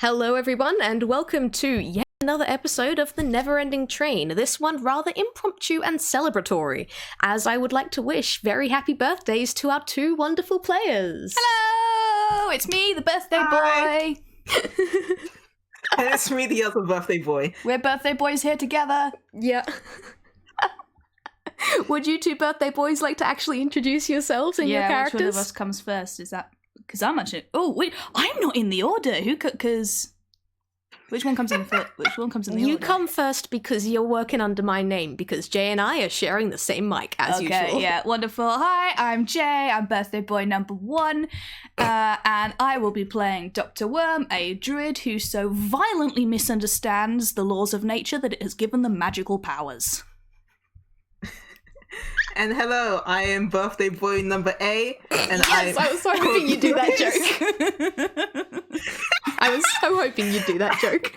Hello everyone and welcome to yet another episode of the Neverending Train, this one rather impromptu and celebratory, as I would like to wish very happy birthdays to our two wonderful players. Hello! It's me, the birthday boy! And it's me, the other birthday boy. We're birthday boys here together. Yeah. Would you two birthday boys like to actually introduce yourselves and your characters? Which one of us comes first? Is that... Because I'm actually... Oh, wait, I'm not in the order. Who could... Because... Which one comes in first? Which one comes in the order? You come first because you're working under my name, because Jay and I are sharing the same mic as usual. Okay, yeah, wonderful. Hi, I'm Jay. I'm birthday boy number 1. And I will be playing Dr. Worm, a druid who so violently misunderstands the laws of nature that it has given them magical powers. And hello, I am birthday boy number A, and Yes, I was so hoping you'd do that joke. I was so hoping you'd do that joke.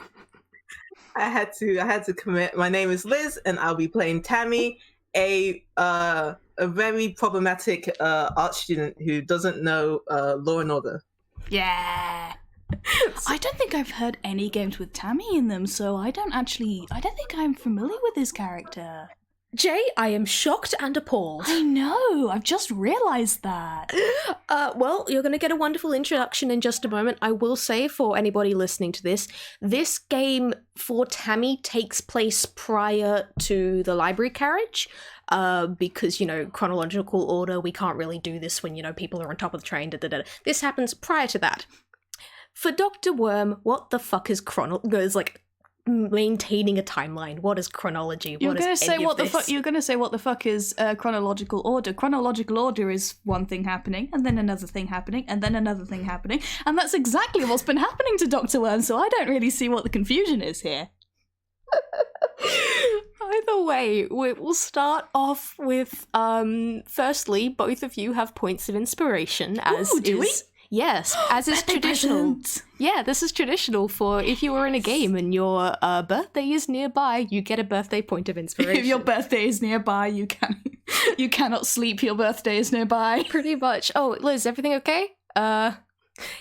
I had to commit. My name is Lizz, and I'll be playing Tammy, a very problematic art student who doesn't know law and order. Yeah. I don't think I've heard any games with Tammy in them, so I don't think I'm familiar with his character. Jay, I am shocked and appalled. I know, I've just realised that. Well, you're going to get a wonderful introduction in just a moment. I will say for anybody listening to this game for Tammy takes place prior to the library carriage, because, chronological order, we can't really do this when, people are on top of the train, da-da-da. This happens prior to that. For Dr. Worm, what the fuck is maintaining a timeline? What is chronology? You're going to say what the fuck is chronological order. Chronological order is one thing happening, and then another thing happening, and then another thing happening, and that's exactly what's been happening to Dr. Worm, so I don't really see what the confusion is here. Either way, we'll start off with, firstly, both of you have points of inspiration, as Ooh, do we? Yes, as is traditional. Present. Yeah, this is traditional for if you were in a game and your birthday is nearby, you get a birthday point of inspiration. If your birthday is nearby, you cannot sleep. Your birthday is nearby. Pretty much. Oh, Liz, everything okay?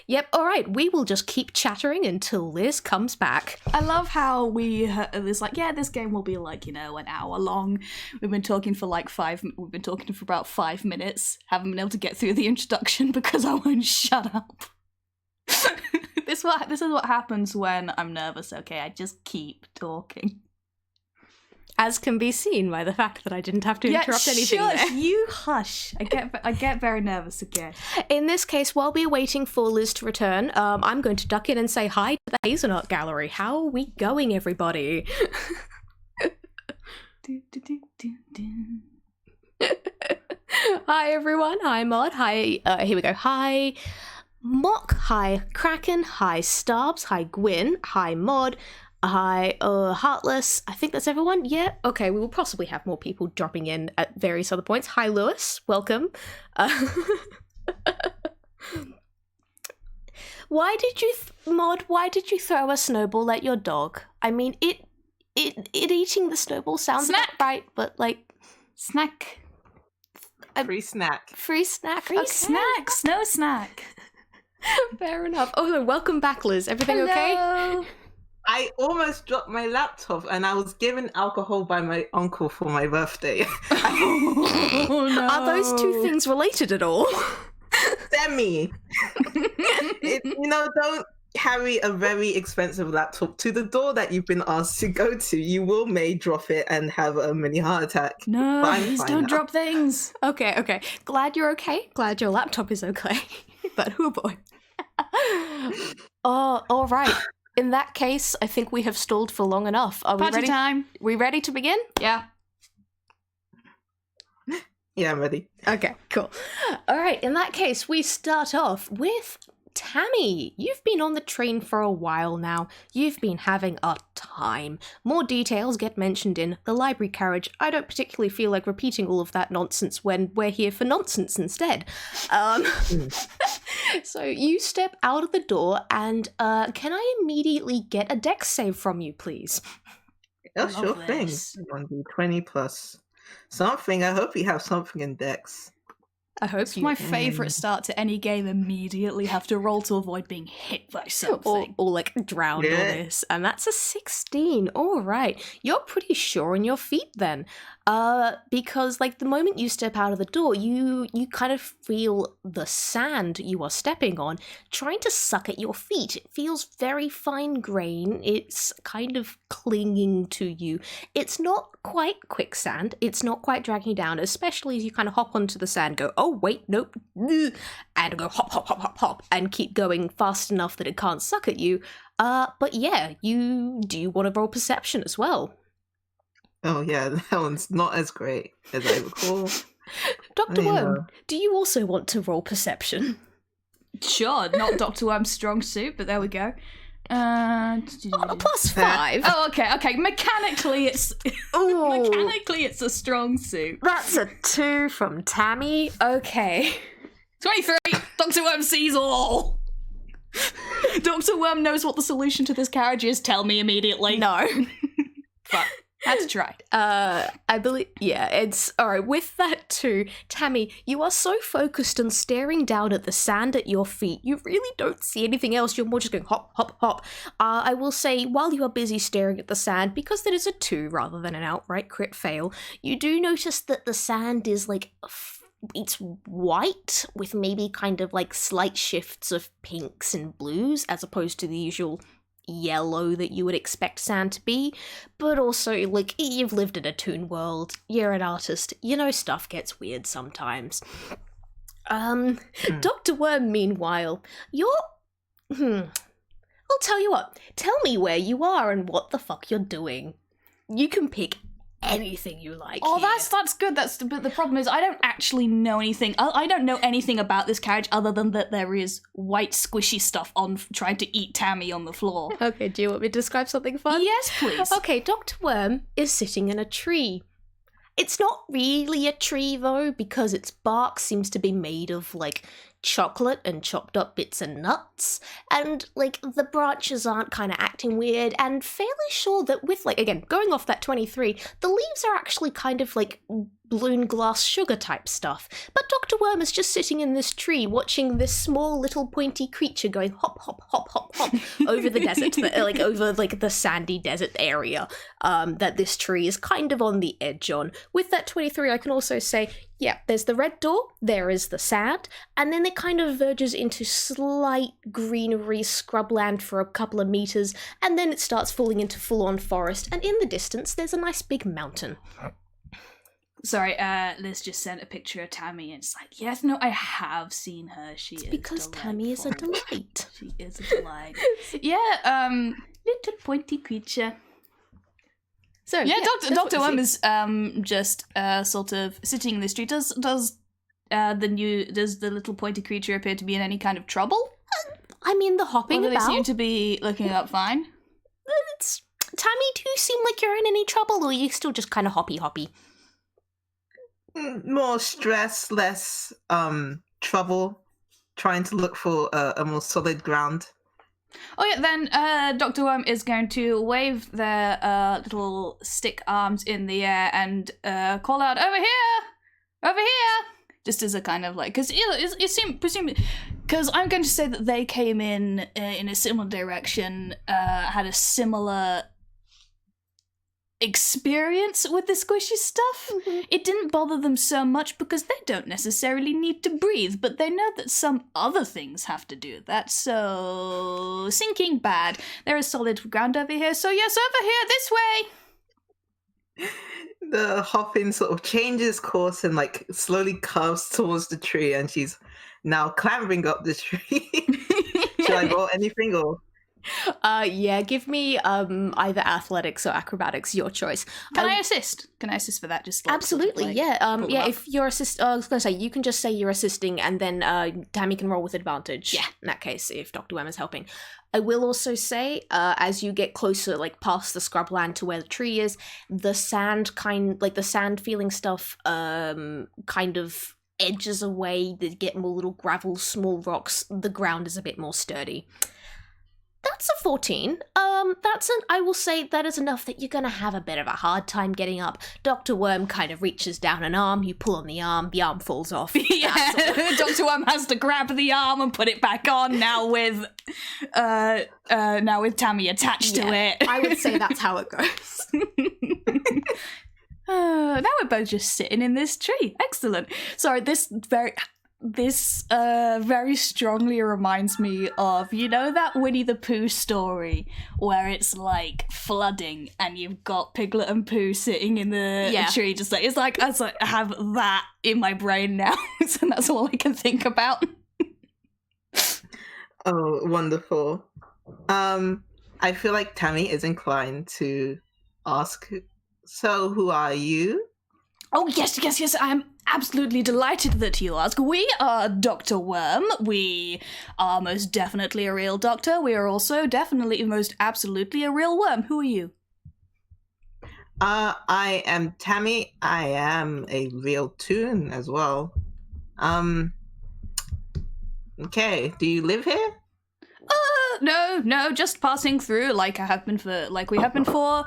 Yep, alright, we will just keep chattering until Liz comes back. I love how it's like, yeah, this game will be like, an hour long. We've been talking for about 5 minutes. Haven't been able to get through the introduction because I won't shut up. This is what happens when I'm nervous, okay? I just keep talking. As can be seen by the fact that I didn't have to interrupt anything there. You hush. I get very nervous again. In this case, while we're waiting for Liz to return, I'm going to duck in and say hi to the Hazelnut Gallery. How are we going, everybody? Hi, everyone. Hi, Mod. Hi, here we go. Hi, Mock. Hi, Kraken. Hi, Starbs. Hi, Gwyn. Hi, Mod. Hi, Heartless. I think that's everyone. Yeah, okay, we will possibly have more people dropping in at various other points. Hi, Lewis. Welcome. Why did you throw a snowball at your dog? I mean, it eating the snowball sounds Snack. about right, but Snack. Free snack. Free snack. Free snack. Snow snack. Fair enough. Oh, no, welcome back, Liz. Everything okay? I almost dropped my laptop, and I was given alcohol by my uncle for my birthday. Oh, no. Are those two things related at all? Semi. Don't carry a very expensive laptop to the door that you've been asked to go to. You may drop it and have a mini heart attack. No, please don't drop things. Okay. Glad you're okay. Glad your laptop is okay. But oh boy. Oh, all right. In that case, I think we have stalled for long enough. Are we Party ready? time. We ready to begin? Yeah. Yeah, I'm ready. Okay, cool. All right, in that case, we start off with Tammy. You've been on the train for a while now. You've been having a time. More details get mentioned in the library carriage. I don't particularly feel like repeating all of that nonsense when we're here for nonsense instead. So you step out of the door and can I immediately get a dex save from you, please? Oh, sure thing. 1d20 plus something. I hope you have something in dex. I hope It's my favourite start to any game. Immediately have to roll to avoid being hit by or something. like drowned or this, and that's a 16. All right, you're pretty sure on your feet then, because like the moment you step out of the door, you kind of feel the sand you are stepping on trying to suck at your feet. It feels very fine grain. It's kind of clinging to you. It's not quite quicksand. It's not quite dragging you down, especially as you kind of hop onto the sand, go, oh wait, nope, and go hop, hop, hop, hop, hop, and keep going fast enough that it can't suck at you. But yeah, you want to roll perception as well. Oh yeah, that one's not as great as I recall. Dr. Worm, do you also want to roll perception? Sure, not Dr. Worm's strong suit, but there we go. Plus 5. Oh, okay. Mechanically, it's a strong suit. That's a 2 from Tammy. Okay. 23. Dr. Worm sees all. Dr. Worm knows what the solution to this carriage is. Tell me immediately. No. Fuck. Had to try. I believe, yeah, it's alright. With that too, Tammy, you are so focused on staring down at the sand at your feet, you really don't see anything else. You're more just going hop, hop, hop. I will say, while you are busy staring at the sand, because that is a 2 rather than an outright crit fail, you do notice that the sand is like, it's white with maybe kind of like slight shifts of pinks and blues as opposed to the usual yellow that you would expect sand to be, but also, like, you've lived in a toon world, you're an artist, you know stuff gets weird sometimes. Dr. Worm, meanwhile, you're... I'll tell you what, tell me where you are and what the fuck you're doing. You can pick anything you like. Oh, here. that's good. But the problem is I don't actually know anything. I don't know anything about this carriage other than that there is white squishy stuff on trying to eat Tammy on the floor. Okay, do you want me to describe something fun? Yes, please. Okay, Dr. Worm is sitting in a tree. It's not really a tree though, because its bark seems to be made of like chocolate and chopped up bits of nuts, and like the branches aren't kind of acting weird, and fairly sure that with like, again, going off that 23, the leaves are actually kind of like balloon glass sugar type stuff. But Dr. Worm is just sitting in this tree watching this small little pointy creature going hop, hop, hop, hop, hop over the desert, like over like the sandy desert area that this tree is kind of on the edge on. With that 23, I can also say, yeah, there's the red door, there is the sand, and then it kind of verges into slight greenery scrubland for a couple of meters, and then it starts falling into full-on forest, and in the distance there's a nice big mountain. Sorry, Liz just sent a picture of Tammy, and it's like, yes, no, I have seen her. She is Because Tammy is a delightful. delight. She is a delight. Yeah, little pointy creature. So Yeah, Dr. Worm is. is just sort of sitting in the street. Does the little pointy creature appear to be in any kind of trouble? I mean, the hopping Or do they about. seem to be looking up fine? Tammy, do you seem like you're in any trouble, or are you still just kind of hoppy? More stress, less trouble, trying to look for a more solid ground. Oh yeah, then Dr. Worm is going to wave their little stick arms in the air and call out, over here! Just as a kind of like, because you seem, because I'm going to say that they came in a similar direction, had a similar experience with the squishy stuff. Mm-hmm. It didn't bother them so much because they don't necessarily need to breathe, but they know that some other things have to do that, so sinking bad. There is solid ground over here, so yes, over here, this way! The hopping sort of changes course and like slowly curves towards the tree, and she's now clambering up the tree. Should I roll anything or? Yeah, give me either athletics or acrobatics, your choice. Can I assist? Can I assist for that? Just like, Absolutely, sort of, yeah. pull Yeah, up? if you're I was gonna say you can just say you're assisting, and then Tammy can roll with advantage. Yeah. In that case, if Dr. Wem is helping. I will also say, as you get closer, like past the scrubland to where the tree is, the sand the sand feeling stuff, kind of edges away. They get more little gravel, small rocks. The ground is a bit more sturdy. That's a 14. I will say that is enough that you're gonna have a bit of a hard time getting up. Dr. Worm kind of reaches down an arm, you pull on the arm falls off. Yeah, Dr. Worm has to grab the arm and put it back on, now with Tammy attached to it. I would say that's how it goes. Now we're both just sitting in this tree. Excellent. Sorry, this very strongly reminds me of, you know, that Winnie the Pooh story where it's like flooding and you've got Piglet and Pooh sitting in the tree, just like I have that in my brain now, so that's all I can think about. Oh, wonderful. I feel like Tammy is inclined to ask, so who are you? Oh, yes, I am absolutely delighted that you ask. We are Dr. Worm. We are most definitely a real doctor. We are also definitely most absolutely a real worm. Who are you? I am Tammy. I am a real toon as well. Okay, do you live here? No, just passing through like we have been for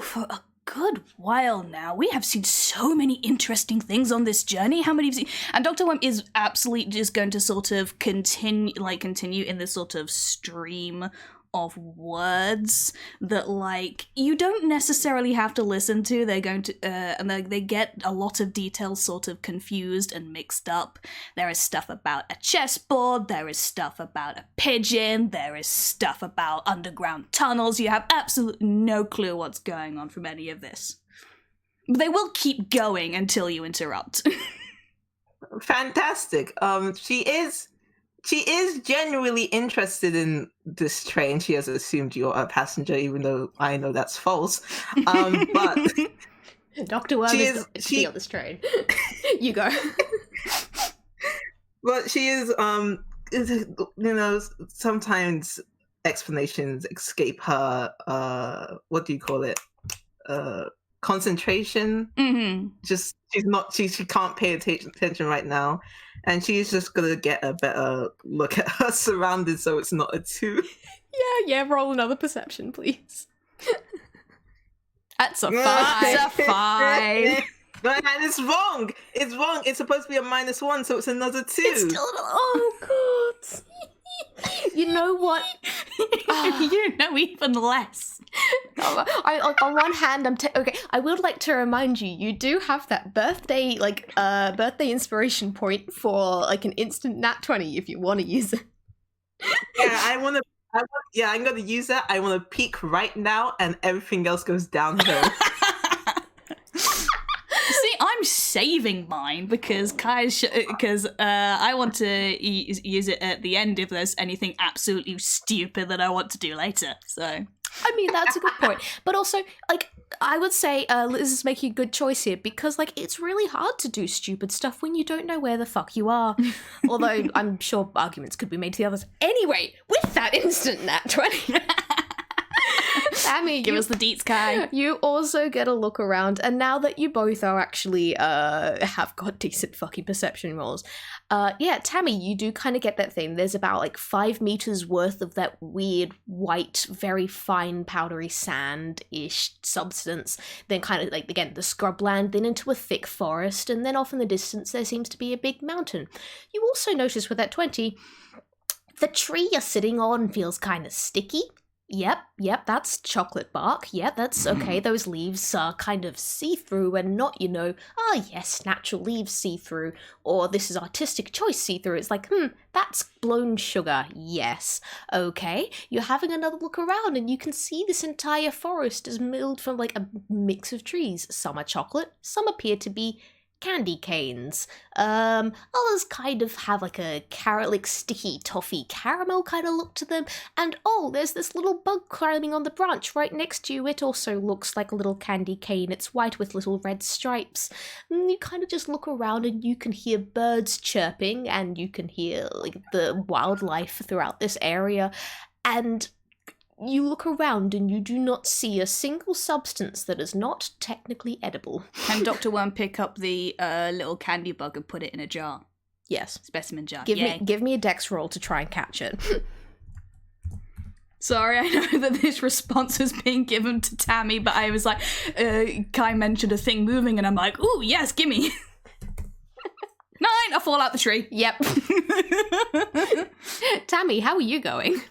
for a good while now. We have seen so many interesting things on this journey. How many have you seen? And Dr. Worm is absolutely just going to sort of continue in this sort of stream of words that, like, you don't necessarily have to listen to. They're going to and they get a lot of details sort of confused and mixed up. There is stuff about a chessboard, there is stuff about a pigeon, there is stuff about underground tunnels. You have absolutely no clue what's going on from any of this, but they will keep going until you interrupt. Fantastic. She is genuinely interested in this train. She has assumed you're a passenger, even though I know that's false. But Dr. Worm is to be on this train. You go. But she is, sometimes explanations escape her, what do you call it? Concentration. Mm-hmm. She can't pay attention right now. And she's just gonna get a better look at her surroundings, so it's not a 2. Yeah, roll another perception, please. That's a 5. That's a 5. And it's wrong. It's wrong. It's supposed to be a -1, so it's another 2. It's still, oh god. You know what? You know even less. On one hand, okay. I would like to remind you, you do have that birthday inspiration point for like an instant nat 20 if you want to use it. Yeah, I'm gonna use that. I want to peak right now, and everything else goes downhill. See, I'm saving mine because I want to use it at the end if there's anything absolutely stupid that I want to do later. So, I mean, that's a good point. But also, like, I would say Liz is making a good choice here because, like, it's really hard to do stupid stuff when you don't know where the fuck you are. Although I'm sure arguments could be made to the others. Anyway, with that instant nat 20. Tammy, give us the deets, Kai. You also get a look around, and now that you both are actually have got decent fucking perception rolls, Tammy, you do kind of get that thing. There's about like 5 meters worth of that weird white, very fine powdery sand-ish substance. Then kind of like again the scrubland, then into a thick forest, and then off in the distance there seems to be a big mountain. You also notice with that 20, the tree you're sitting on feels kind of sticky. Yep, that's chocolate bark. Yeah, that's okay. Those leaves are kind of see-through and not, yes, natural leaves see-through, or this is artistic choice see-through. It's like, that's blown sugar. Yes. Okay, you're having another look around and you can see this entire forest is milled from like a mix of trees. Some are chocolate, some appear to be candy canes. Others kind of have like a sticky toffee caramel kind of look to them. And there's this little bug climbing on the branch right next to you. It also looks like a little candy cane. It's white with little red stripes. And you kind of just look around and you can hear birds chirping and you can hear like the wildlife throughout this area. And you look around and you do not see a single substance that is not technically edible. Can Dr. Worm pick up the little candy bug and put it in a jar? Yes. Specimen jar. Give me a dex roll to try and catch it. Sorry, I know that this response is being given to Tammy, but I was like, Kai mentioned a thing moving, and I'm like, ooh, yes, gimme. 9, I fall out the tree. Yep. Tammy, how are you going?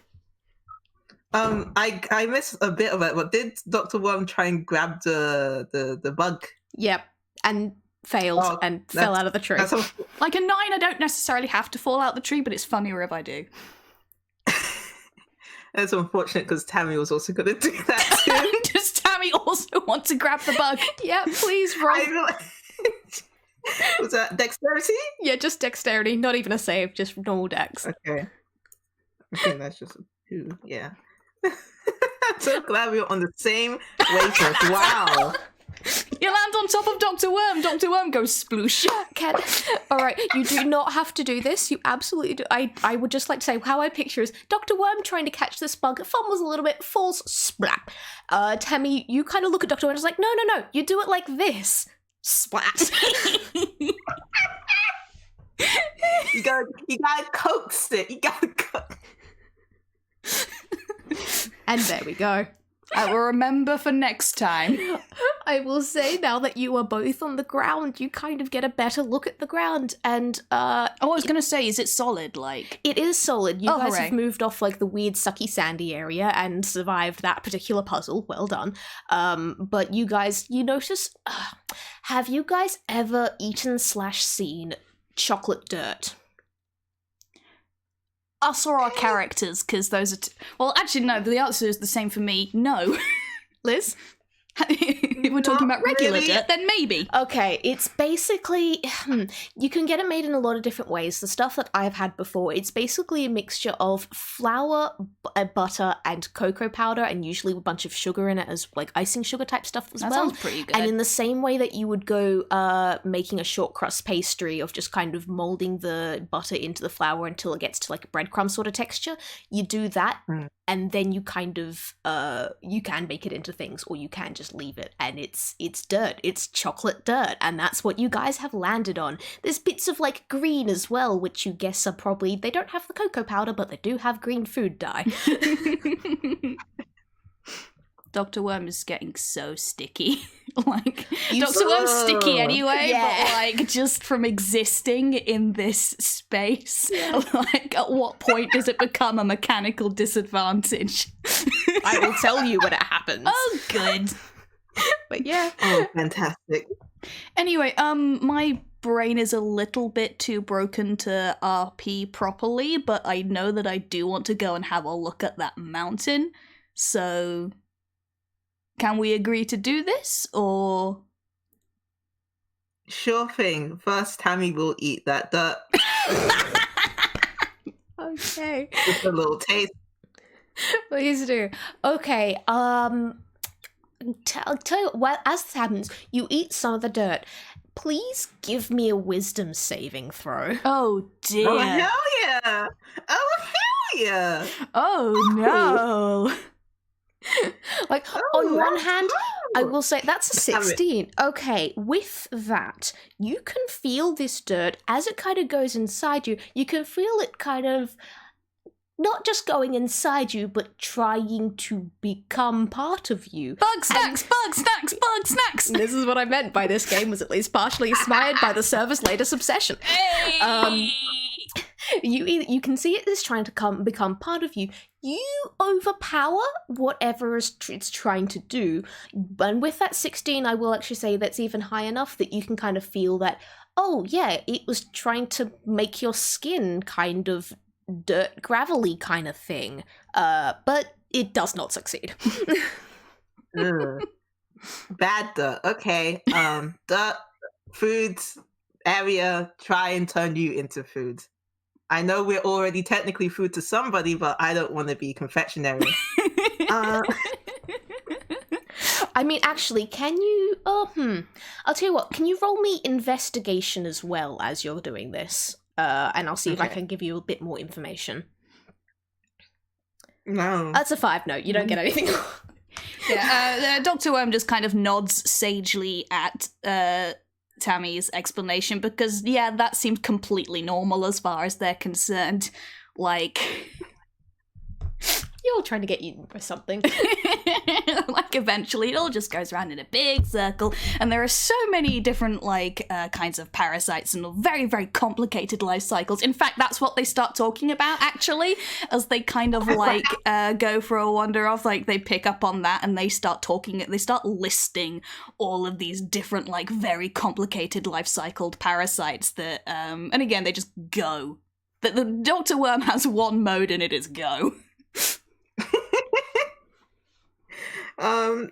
I missed a bit of it, but did Dr. Worm try and grab the bug? Yep. And failed and fell out of the tree. Like a 9, I don't necessarily have to fall out the tree, but it's funnier if I do. That's unfortunate because Tammy was also going to do that too. Does Tammy also want to grab the bug? Yeah, please roll. Was that dexterity? Yeah, just dexterity, not even a save, just normal dex. Okay. I think that's just a 2, yeah. I'm so glad we were on the same wavelength. Wow. You land on top of Dr. Worm. Dr. Worm goes sploosh. Ken, all right, you do not have to do this. You absolutely do. I would just like to say how I picture is Dr. Worm trying to catch this bug, fumbles a little bit, falls, splat. Tammy, you kind of look at Dr. Worm and is like, no, you do it like this. Splat. You gotta coax it. You gotta coax. And there we go. I will remember for next time. I will say now that you are both on the ground, you kind of get a better look at the ground, and I was gonna say, is it solid? Like, it is solid. You guys hooray. have moved off like the weird, sucky, sandy area and survived that particular puzzle. Well done. But you guys, you notice? Have you guys ever eaten/seen chocolate dirt? us or our characters, because those are... well, actually, no, the answer is the same for me. No. Liz? If we're talking about regular really. dirt, then maybe. Okay, it's basically... you can get it made in a lot of different ways. The stuff that I've had before, it's basically a mixture of flour, butter, and cocoa powder, and usually a bunch of sugar in it as, like, icing sugar type stuff as That well. sounds pretty good. And in the same way that you would go making a short crust pastry of just kind of moulding the butter into the flour until it gets to, like, a breadcrumb sort of texture, you do that, and then you kind of... you can make it into things, or you can just leave it, and it's dirt. It's chocolate dirt, and that's what you guys have landed on. There's bits of, like, green as well, which you guess are probably... they don't have the cocoa powder, but they do have green food dye. Dr. Worm is getting so sticky. Like, Dr. Worm's sticky anyway, but, like, just from existing in this space, like, at what point does it become a mechanical disadvantage? I will tell you when it happens. Oh, good. But yeah. Oh, fantastic. Anyway, my brain is a little bit too broken to RP properly, but I know that I do want to go and have a look at that mountain, so... can we agree to do this, or...? Sure thing. First, Tammy will eat that dirt. Okay. Just a little taste. Please do. Okay, tell you, well, as this happens, you eat some of the dirt. Please give me a wisdom saving throw. Oh, dear. Oh, hell yeah! Oh, hell yeah! Oh, no. Like, on one hand, I will say that's a 16. Okay, with that, you can feel this dirt as it kind of goes inside you. You can feel it kind of not just going inside you, but trying to become part of you. Bug snacks, bug snacks, bug snacks! This is what I meant by this game was at least partially inspired by the server's latest obsession. Hey! You can see it is trying to become part of you. You overpower whatever it's trying to do. And with that 16, I will actually say that's even high enough that you can kind of feel that, oh yeah, it was trying to make your skin kind of dirt gravelly kind of thing. But it does not succeed. Bad dirt. Okay. Dirt, foods, area, try and turn you into food. I know we're already technically food to somebody, but I don't want to be confectionery. I mean, actually, can you... I'll tell you what, can you roll me investigation as well as you're doing this? And I'll see if I can give you a bit more information. No. That's a 5. No, you don't get anything. Yeah, Dr. Worm just kind of nods sagely at Tammy's explanation because, yeah, that seemed completely normal as far as they're concerned. Like, You're all trying to get eaten by something. Like, eventually it all just goes around in a big circle, and there are so many different, like, kinds of parasites and very, very complicated life cycles. In fact, that's what they start talking about, actually, as they kind of, like, go for a wander off. Like, they pick up on that, and they start listing all of these different, like, very complicated life-cycled parasites that, and again, they just go. The Dr. Worm has one mode, and it is go.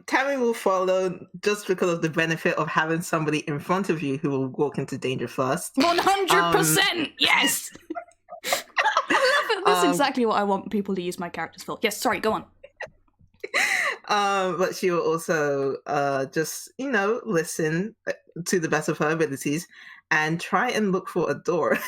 Tammy will follow just because of the benefit of having somebody in front of you who will walk into danger first. 100%! Yes! I love it. That's exactly what I want people to use my characters for. Yes, sorry, go on. But she will also just, listen to the best of her abilities and try and look for a door.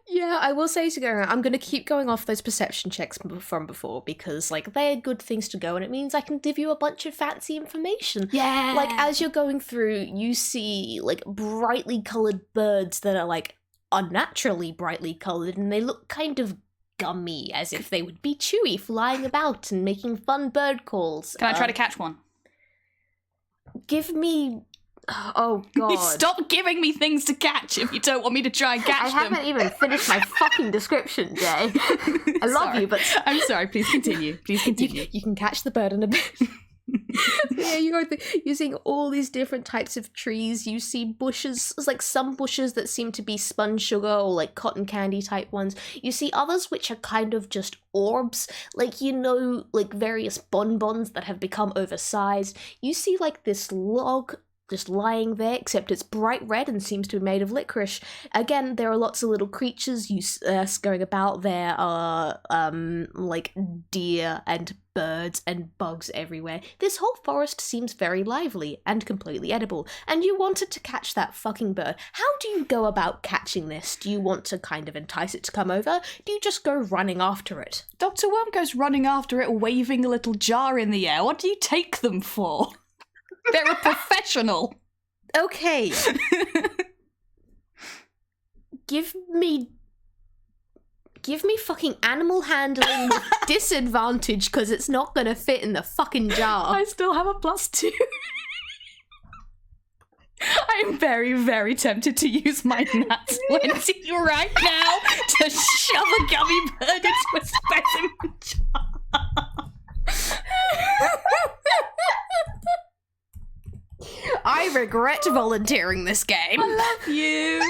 Yeah, I will say to go around, I'm going to keep going off those perception checks from before because, like, they're good things to go and it means I can give you a bunch of fancy information. Yeah! Like, as you're going through, you see, like, brightly coloured birds that are, like, unnaturally brightly coloured and they look kind of gummy, as if they would be chewy, flying about and making fun bird calls. Can I try to catch one? Give me... Oh, God. Stop giving me things to catch if you don't want me to try and catch them. I haven't even finished my fucking description, Jay. I love you, but... I'm sorry, please continue. Please continue. You can catch the bird in a bit. Yeah, you're seeing all these different types of trees. You see bushes, like some bushes that seem to be spun sugar or like cotton candy type ones. You see others which are kind of just orbs, like, like various bonbons that have become oversized. You see like this log just lying there, except it's bright red and seems to be made of licorice. Again, there are lots of little creatures going about. There are, like, deer and birds and bugs everywhere. This whole forest seems very lively and completely edible, and you wanted to catch that fucking bird. How do you go about catching this? Do you want to kind of entice it to come over? Do you just go running after it? Dr. Worm goes running after it, waving a little jar in the air. What do you take them for? They're a professional. Okay. Give me fucking animal handling with disadvantage because it's not going to fit in the fucking jar. I still have a +2. I'm very, very tempted to use my nat 20 right now to shove a gummy bird into a specimen jar. I regret volunteering this game. I love you.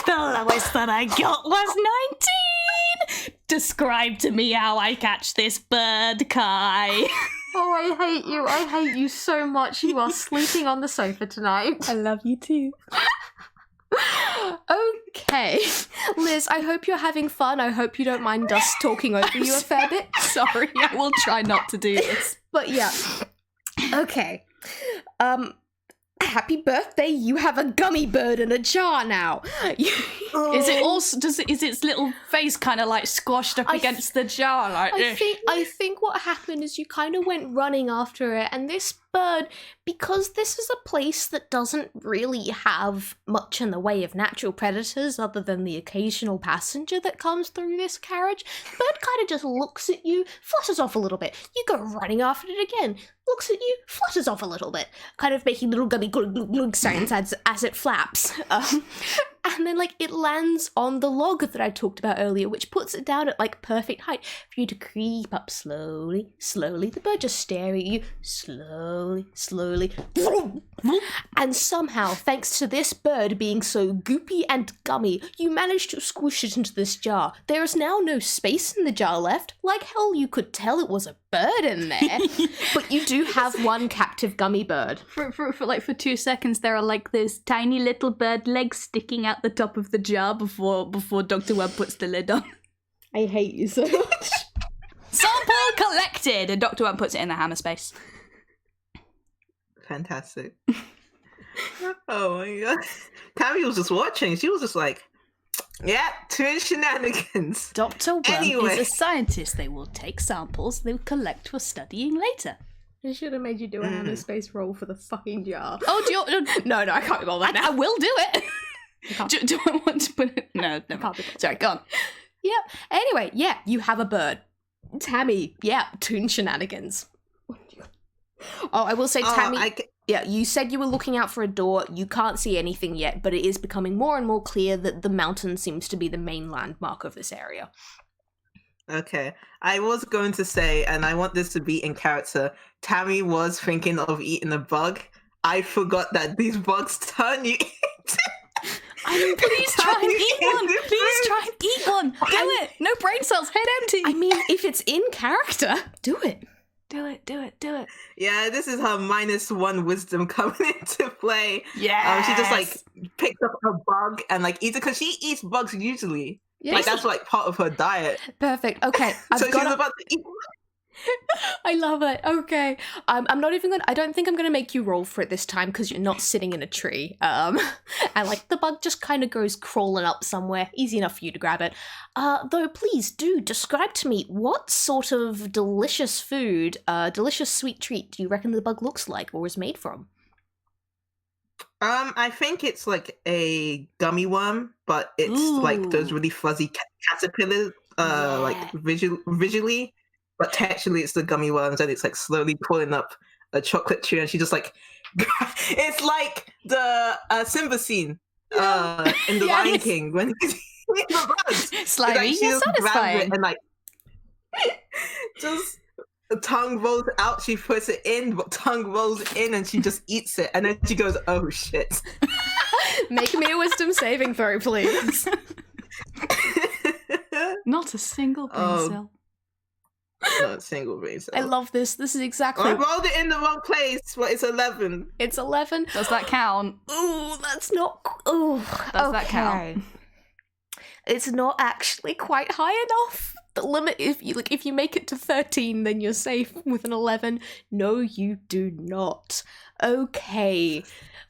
The lowest that I got was 19. Describe to me how I catch this bird, Kai. Oh, I hate you. I hate you so much. You are sleeping on the sofa tonight. I love you too. Okay. Liz, I hope you're having fun. I hope you don't mind us talking over you a fair bit. Sorry, I will try not to do this. But yeah. Okay. Happy birthday, you have a gummy bird in a jar now. Is it also, is its little face kind of like squashed up against the jar like this? I think what happened is you kind of went running after it, and this bird, because this is a place that doesn't really have much in the way of natural predators other than the occasional passenger that comes through this carriage, the bird kind of just looks at you, flutters off a little bit. You go running after it again, looks at you, flutters off a little bit, kind of making little gummy glug glug glug sounds as it flaps. And then, like, it lands on the log that I talked about earlier, which puts it down at, like, perfect height for you to creep up slowly, slowly. The bird just staring at you, slowly, slowly. And somehow, thanks to this bird being so goopy and gummy, you manage to squish it into this jar. There is now no space in the jar left. Like hell, you could tell it was a bird in there. But you do have one captive gummy bird. For 2 seconds, there are like those tiny little bird legs sticking out the top of the jar before Dr. Webb puts the lid on. I hate you so much. Sample collected! And Dr. Webb puts it in the hammer space. Fantastic. Oh my god. Tammy was just watching. She was just like, yeah, twin shenanigans. Dr. Webb is a scientist. They will take samples they will collect for studying later. I should have made you do a hammer space roll for the fucking jar. Oh, do you... No, I can't be bothered now. I will do it. Do I want to put it... No. Can't be bothered. Sorry, go on. Anyway, yeah, you have a bird. Tammy, yeah, toon shenanigans. Oh, I will say, Tammy, yeah, you said you were looking out for a door. You can't see anything yet, but it is becoming more and more clear that the mountain seems to be the main landmark of this area. Okay. I was going to say, and I want this to be in character, Tammy was thinking of eating a bug. I forgot that these bugs turn you into... I mean, please try and eat one. Please try and eat one. Do it. No brain cells. Head empty. I mean, if it's in character, do it. Do it. Yeah, this is her -1 wisdom coming into play. Yeah. She just like picks up a bug and like eats it because she eats bugs usually. Yeah. Like that's like part of her diet. Perfect. Okay. So she's about to eat. I love it. Okay. I'm not even gonna, I don't think I'm gonna make you roll for it this time because you're not sitting in a tree. And like the bug just kind of goes crawling up somewhere. Easy enough for you to grab it. Though please do describe to me what sort of delicious food, delicious sweet treat do you reckon the bug looks like or is made from? I think it's like a gummy worm, but it's like those really fuzzy caterpillars, like visually. But textually, it's the gummy worms, and it's like slowly pulling up a chocolate tree, and she just like, it's like the Simba scene in The Lion King when he's eating the bugs. Slimy, It's like, you're satisfying. and like, just the tongue rolls out, she puts it in, but tongue rolls in, and she just eats it, and then she goes, "Oh shit!" Make me a wisdom saving throw, please. Not a single brain cell. Not a single brain cell. I love this. This is exactly. I rolled it in the wrong place, but it's 11. It's 11. Does that count? Ooh, that's not. Ooh, Does that count? It's not actually quite high enough. The limit, if you make it to 13, then you're safe with an 11. No, you do not. Okay.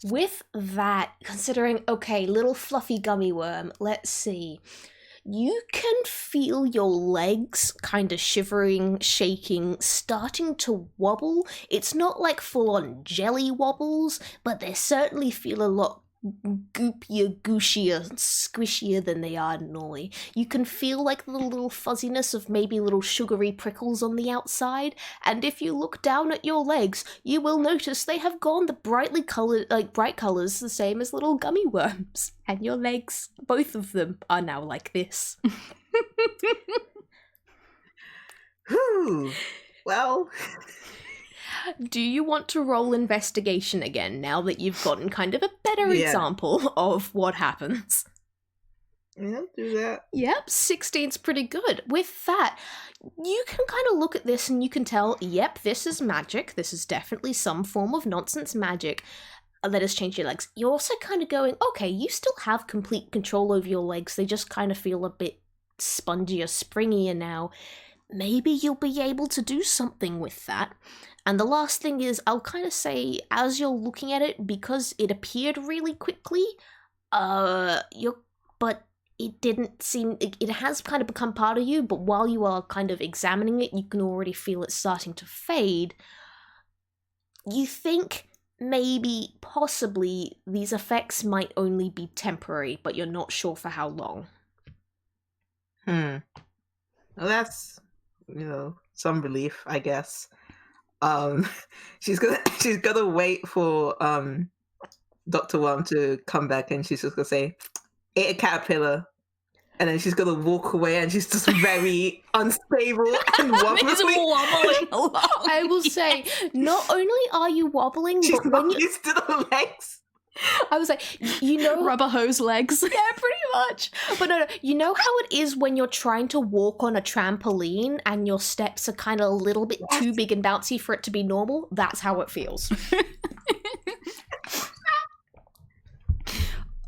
With that, considering, okay, little fluffy gummy worm, let's see. You can feel your legs kind of shivering, shaking, starting to wobble. It's not like full-on jelly wobbles, but they certainly feel a lot goopier, gushier, squishier than they are normally. You can feel like the little fuzziness of maybe little sugary prickles on the outside, and if you look down at your legs, you will notice they have gone the brightly colored, like bright colors, the same as little gummy worms. And your legs, both of them, are now like this. Whew. Well... Do you want to roll investigation again now that you've gotten kind of a better example of what happens? Yeah, do that. Yep, 16's pretty good. With that, you can kind of look at this and you can tell, yep, this is magic. This is definitely some form of nonsense magic that has changed your legs. You're also kind of going, okay, you still have complete control over your legs. They just kind of feel a bit spongier, springier now. Maybe you'll be able to do something with that. And the last thing is, I'll kind of say, as you're looking at it, because it appeared really quickly, but it didn't seem, it has kind of become part of you, but while you are kind of examining it, you can already feel it starting to fade. You think maybe, possibly, these effects might only be temporary, but you're not sure for how long. Well, that's, some relief, I guess. She's gonna wait for Dr. Worm to come back, and she's just gonna say, "Ate a caterpillar," and then she's gonna walk away, and she's just very unstable and wobbly. I will say, not only are you wobbling, She's but not when you, used to the legs. I was like, rubber hose legs. Yeah, pretty much. But no, you know how it is when you're trying to walk on a trampoline and your steps are kind of a little bit too big and bouncy for it to be normal? That's how it feels.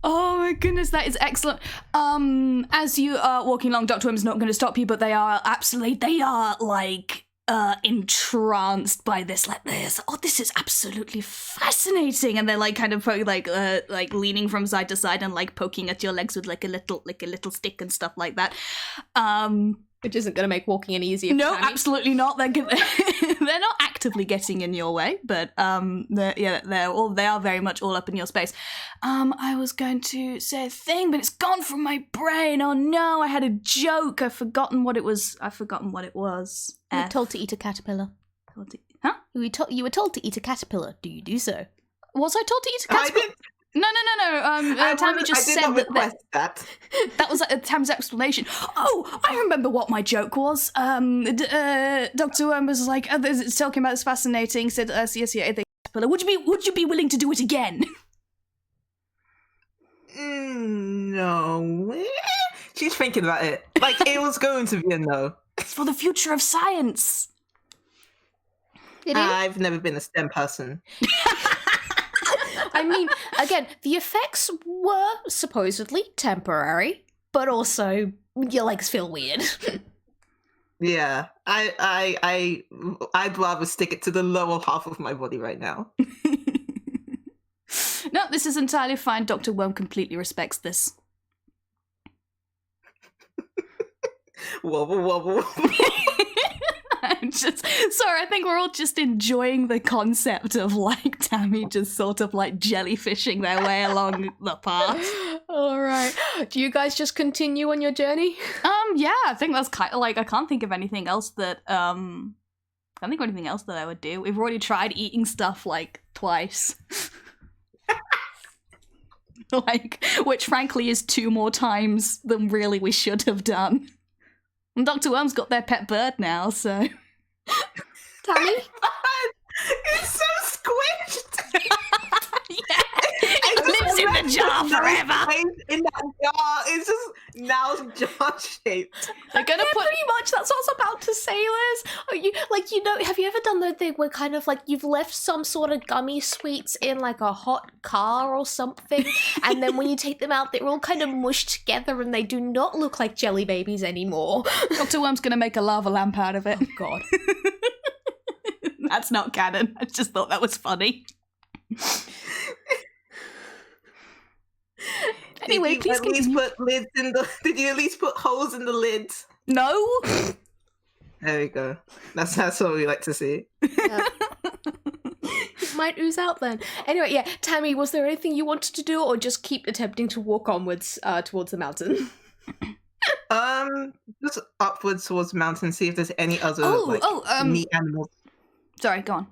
Oh my goodness, that is excellent. As you are walking along, Dr. Wim's not going to stop you, but they are like entranced by this, like this. Oh, this is absolutely fascinating. And they're like kind of like leaning from side to side and like poking at your legs with like a little stick and stuff like that. Which isn't going to make walking any easier. No, for Tammy. absolutely not. They're they're not actively getting in your way, but they are very much all up in your space. I was going to say a thing, but it's gone from my brain. Oh no, I had a joke. I've forgotten what it was. You were told to eat a caterpillar. Huh? You were told to eat a caterpillar. Do you do so? Was I told to eat a caterpillar? No. Tammy just said that. That was Tammy's explanation. Oh, I remember what my joke was. Dr. Worm was like, talking about this fascinating. Said, yes, yeah, the caterpillar. Would you be willing to do it again? No. She's thinking about it. Like, it was going to be a no. It's for the future of science. I've never been a STEM person. I mean, again, the effects were supposedly temporary, but also your legs feel weird. Yeah, I'd rather stick it to the lower half of my body right now. No, this is entirely fine. Dr. Worm completely respects this. Wobble, wobble. I'm just sorry, I think we're all just enjoying the concept of like Tammy just sort of like jellyfishing their way along the path. All right. Do you guys just continue on your journey? Yeah, I think that's kind of like I can't think of anything else that I would do. We've already tried eating stuff like twice. Like, which frankly is 2 more times than really we should have done. And Dr. Worm's got their pet bird now, so... Tammy? It's so squished! Yeah! It lives in the jar forever! In that jar, it's just now jar shaped. They're gonna put... Pretty much, that's what I was about to say, Liz. Have you ever done the thing where kind of like you've left some sort of gummy sweets in like a hot car or something, and then when you take them out, they're all kind of mushed together and they do not look like jelly babies anymore. Dr. Worm's gonna make a lava lamp out of it. Oh, God. That's not canon. I just thought that was funny. Anyway, Did you please at least continue. put lids in the? Did you at least put holes in the lids? No. There we go. That's what we like to see. Yeah. It might ooze out then. Anyway, yeah, Tammy, was there anything you wanted to do, or just keep attempting to walk onwards towards the mountain? Just upwards towards the mountain. See if there's any other neat animals. Sorry, go on.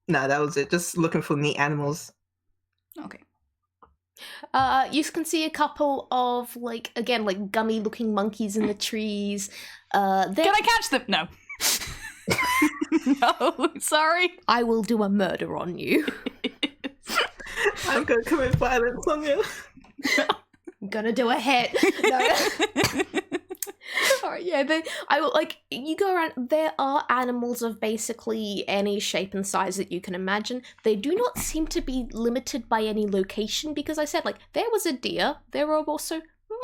No, that was it. Just looking for neat animals. Okay. You can see a couple of gummy looking monkeys in the trees. Can I catch them? No. No, sorry. I will do a murder on you. I'm gonna commit violence on you. I'm gonna do a hit. No. Alright, yeah, you go around, there are animals of basically any shape and size that you can imagine. They do not seem to be limited by any location, because I said, there was a deer, there are also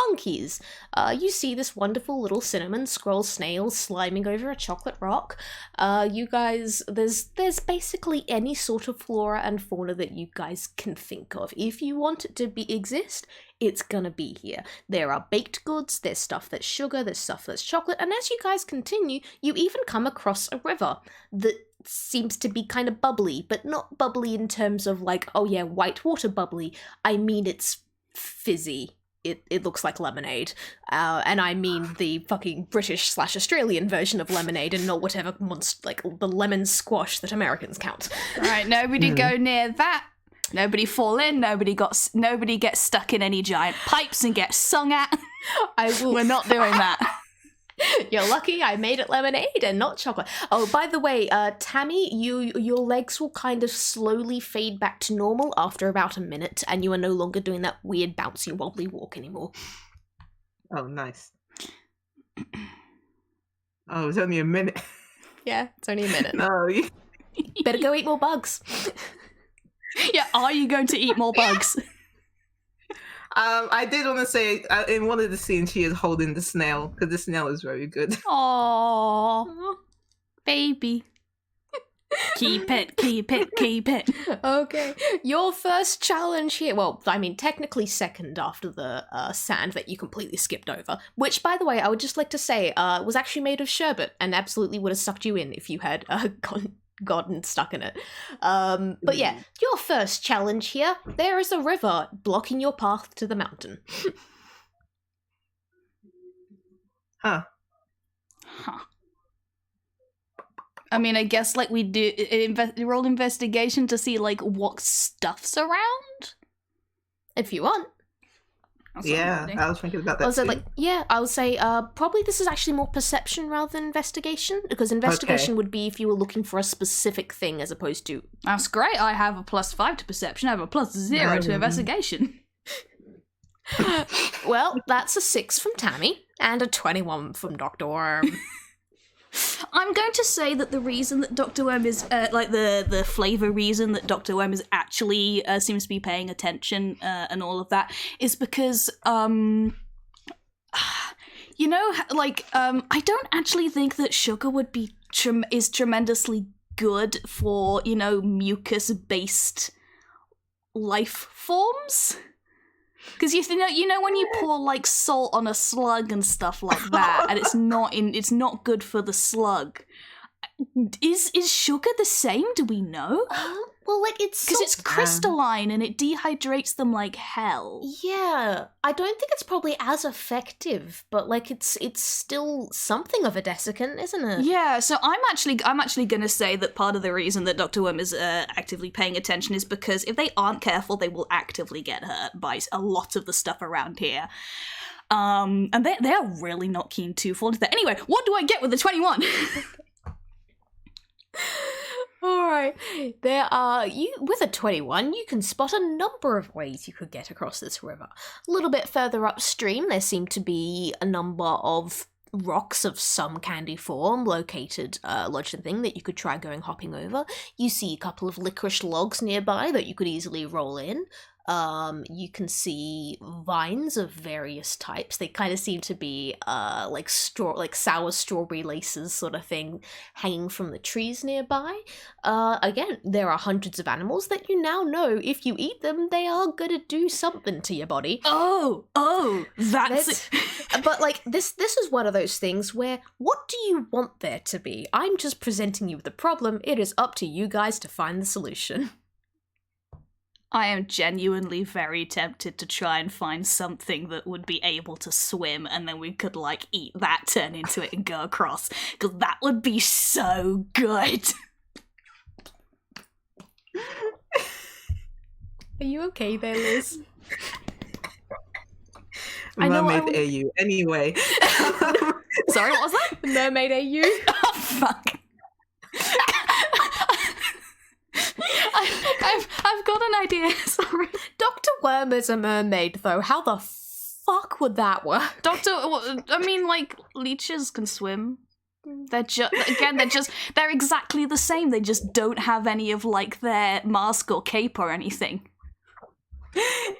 monkeys. You see this wonderful little cinnamon scroll snail sliming over a chocolate rock. You guys, there's basically any sort of flora and fauna that you guys can think of. If you want it to exist, it's gonna be here. There are baked goods, there's stuff that's sugar, there's stuff that's chocolate, and as you guys continue, you even come across a river that seems to be kind of bubbly, but not bubbly in terms of white water bubbly. I mean, it's fizzy. It looks like lemonade. And I mean the fucking British/Australian version of lemonade and not whatever the lemon squash that Americans count. Right, nobody go near that. Nobody fall in, nobody gets stuck in any giant pipes and get sung at. We're not doing that. You're lucky I made it lemonade and not chocolate. Oh, by the way, Tammy, your legs will kind of slowly fade back to normal after about a minute, and you are no longer doing that weird bouncy wobbly walk anymore. Oh, nice. Oh, it's only a minute. Yeah, it's only a minute. No. Better go eat more bugs. Yeah, are you going to eat more bugs? I did want to say, in one of the scenes, she is holding the snail, because the snail is very good. Aww. Baby. Keep it. Okay, your first challenge here. Well, I mean, technically second after the sand that you completely skipped over. Which, by the way, I would just like to say, was actually made of sherbet and absolutely would have sucked you in if you had gotten stuck in it. But yeah, your first challenge here. There is a river blocking your path to the mountain. Huh. I mean, I guess like we do roll investigation to see like what stuff's around. If you want. Yeah, I was thinking about that too. I would say probably this is actually more perception rather than investigation, because investigation would be if you were looking for a specific thing as opposed to... That's great, I have a +5 to perception, I have a +0 to investigation. Well, that's a 6 from Tammy, and a 21 from Dr. Worm. I'm going to say that the reason that Dr. Worm is, the flavour reason that Dr. Worm is actually seems to be paying attention and all of that is because, I don't actually think that sugar would be is tremendously good for, mucus-based life forms. Because you know when you pour like salt on a slug and stuff like that, and it's not good for the slug. Is sugar the same? Do we know? Well, like it's because it's crystalline and it dehydrates them like hell. Yeah, I don't think it's probably as effective, but like it's still something of a desiccant, isn't it? Yeah, so I'm actually gonna say that part of the reason that Dr. Worm is actively paying attention is because if they aren't careful, they will actively get hurt by a lot of the stuff around here. And they're really not keen to fall into that. Anyway, what do I get with the 21? Alright, with a 21, you can spot a number of ways you could get across this river. A little bit further upstream, there seem to be a number of rocks of some candy form located, lodged in thing that you could try hopping over. You see a couple of licorice logs nearby that you could easily roll in. You can see vines of various types. They kind of seem to be like sour strawberry laces sort of thing hanging from the trees nearby. Again, there are hundreds of animals that you now know if you eat them, they are gonna do something to your body. Oh, that's it. But like this is one of those things where what do you want there to be? I'm just presenting you with the problem. It is up to you guys to find the solution. I am genuinely very tempted to try and find something that would be able to swim, and then we could, like, eat that, turn into it, and go across. Because that would be so good. Are you okay there, Liz? Mermaid AU. Anyway. Sorry, what was that? Mermaid AU? Oh, fuck. I've got an idea, sorry. Dr. Worm is a mermaid, though. How the fuck would that work? Leeches can swim. They're exactly the same. They just don't have any of, like, their mask or cape or anything.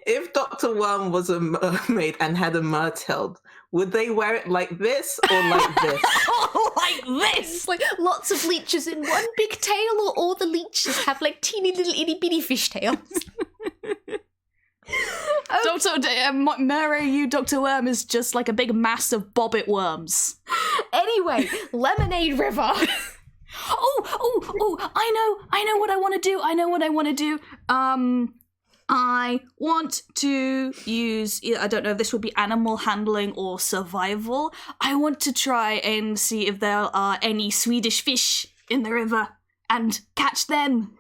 If Dr. Worm was a mermaid and had a mertail, would they wear it like this or like this? Like this! Like lots of leeches in one big tail, or all the leeches have like teeny little itty bitty fish tails? Dr. Worm is just like a big mass of bobbit worms. Anyway, Lemonade River. I know what I want to do. I want to use, I don't know if this would be animal handling or survival. I want to try and see if there are any Swedish fish in the river and catch them.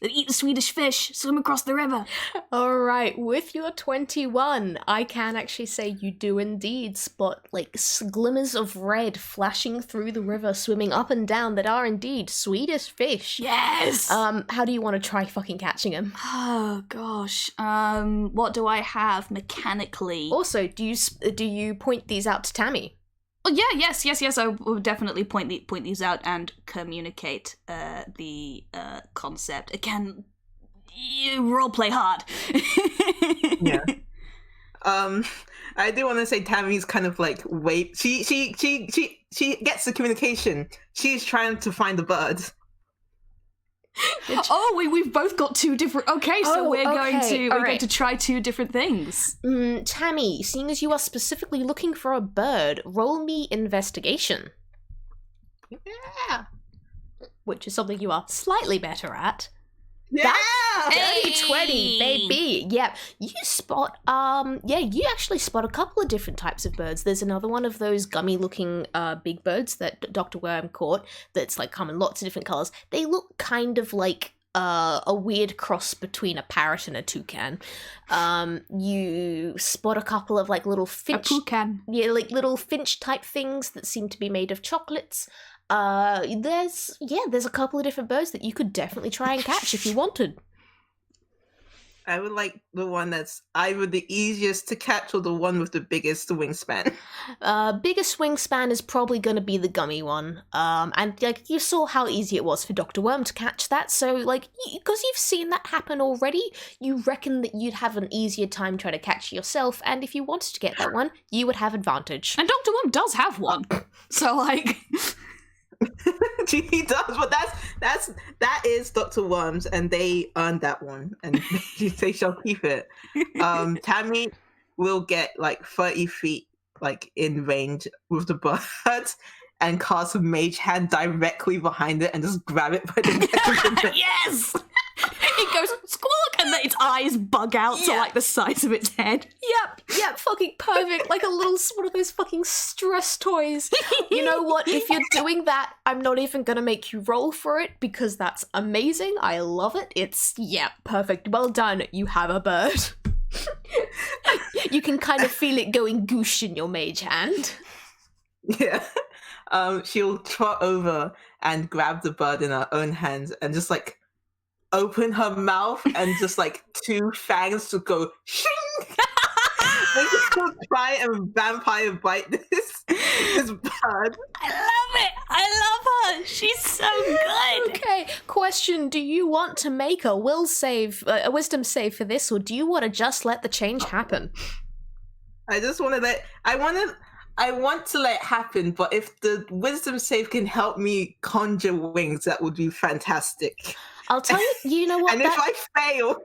And eat the Swedish fish, swim across the river. Alright, with your 21, I can actually say you do indeed spot, like, glimmers of red flashing through the river, swimming up and down that are indeed Swedish fish. Yes! How do you want to try fucking catching them? Oh, gosh. What do I have mechanically? Also, do you point these out to Tammy? Oh, yeah, yes. I will definitely point these out and communicate the concept. Again, you roleplay hard. Yeah. I do want to say Tammy's kind of like wait. She gets the communication. She's trying to find the bird. We've both got two different. Okay, so we're going to try two different things. Tammy, seeing as you are specifically looking for a bird, roll me investigation. Yeah. Which is something you are slightly better at. Yeah. Dirty 20, baby. Yeah, you spot. You actually spot a couple of different types of birds. There's another one of those gummy-looking big birds that Dr. Worm caught. That's like come in lots of different colors. They look kind of like a weird cross between a parrot and a toucan. You spot a couple of like little finch. A toucan. Yeah, like little finch type things that seem to be made of chocolates. There's a couple of different birds that you could definitely try and catch if you wanted. I would like the one that's either the easiest to catch or the one with the biggest wingspan. Biggest wingspan is probably going to be the gummy one. And like you saw how easy it was for Dr. Worm to catch that, so like because you've seen that happen already, you reckon that you'd have an easier time trying to catch it yourself, and if you wanted to get that one, you would have advantage. And Dr. Worm does have one. So like He does, but that is Dr. Worm's, and they earned that one, and they shall keep it. Tammy will get like 30 feet, like in range with the bird, and cast a mage hand directly behind it, and just grab it by the neck of the neck. Yes. It goes squawk, and then its eyes bug out to like the size of its head. Yep, fucking perfect. Like a little one of those fucking stress toys. You know what? If you're doing that, I'm not even gonna make you roll for it because that's amazing. I love it. It's perfect. Well done. You have a bird. You can kind of feel it going goosh in your mage hand. Yeah. She'll trot over and grab the bird in her own hands and just like open her mouth and just like two fangs to go shing. They just try and vampire bite this bird. I love it. I love her. She's so good. Okay, question: do you want to make a wisdom save for this, or do you want to just let the change happen? I just want to I want to let it happen, but if the wisdom save can help me conjure wings, that would be fantastic. I'll tell you, you know what? And if I fail...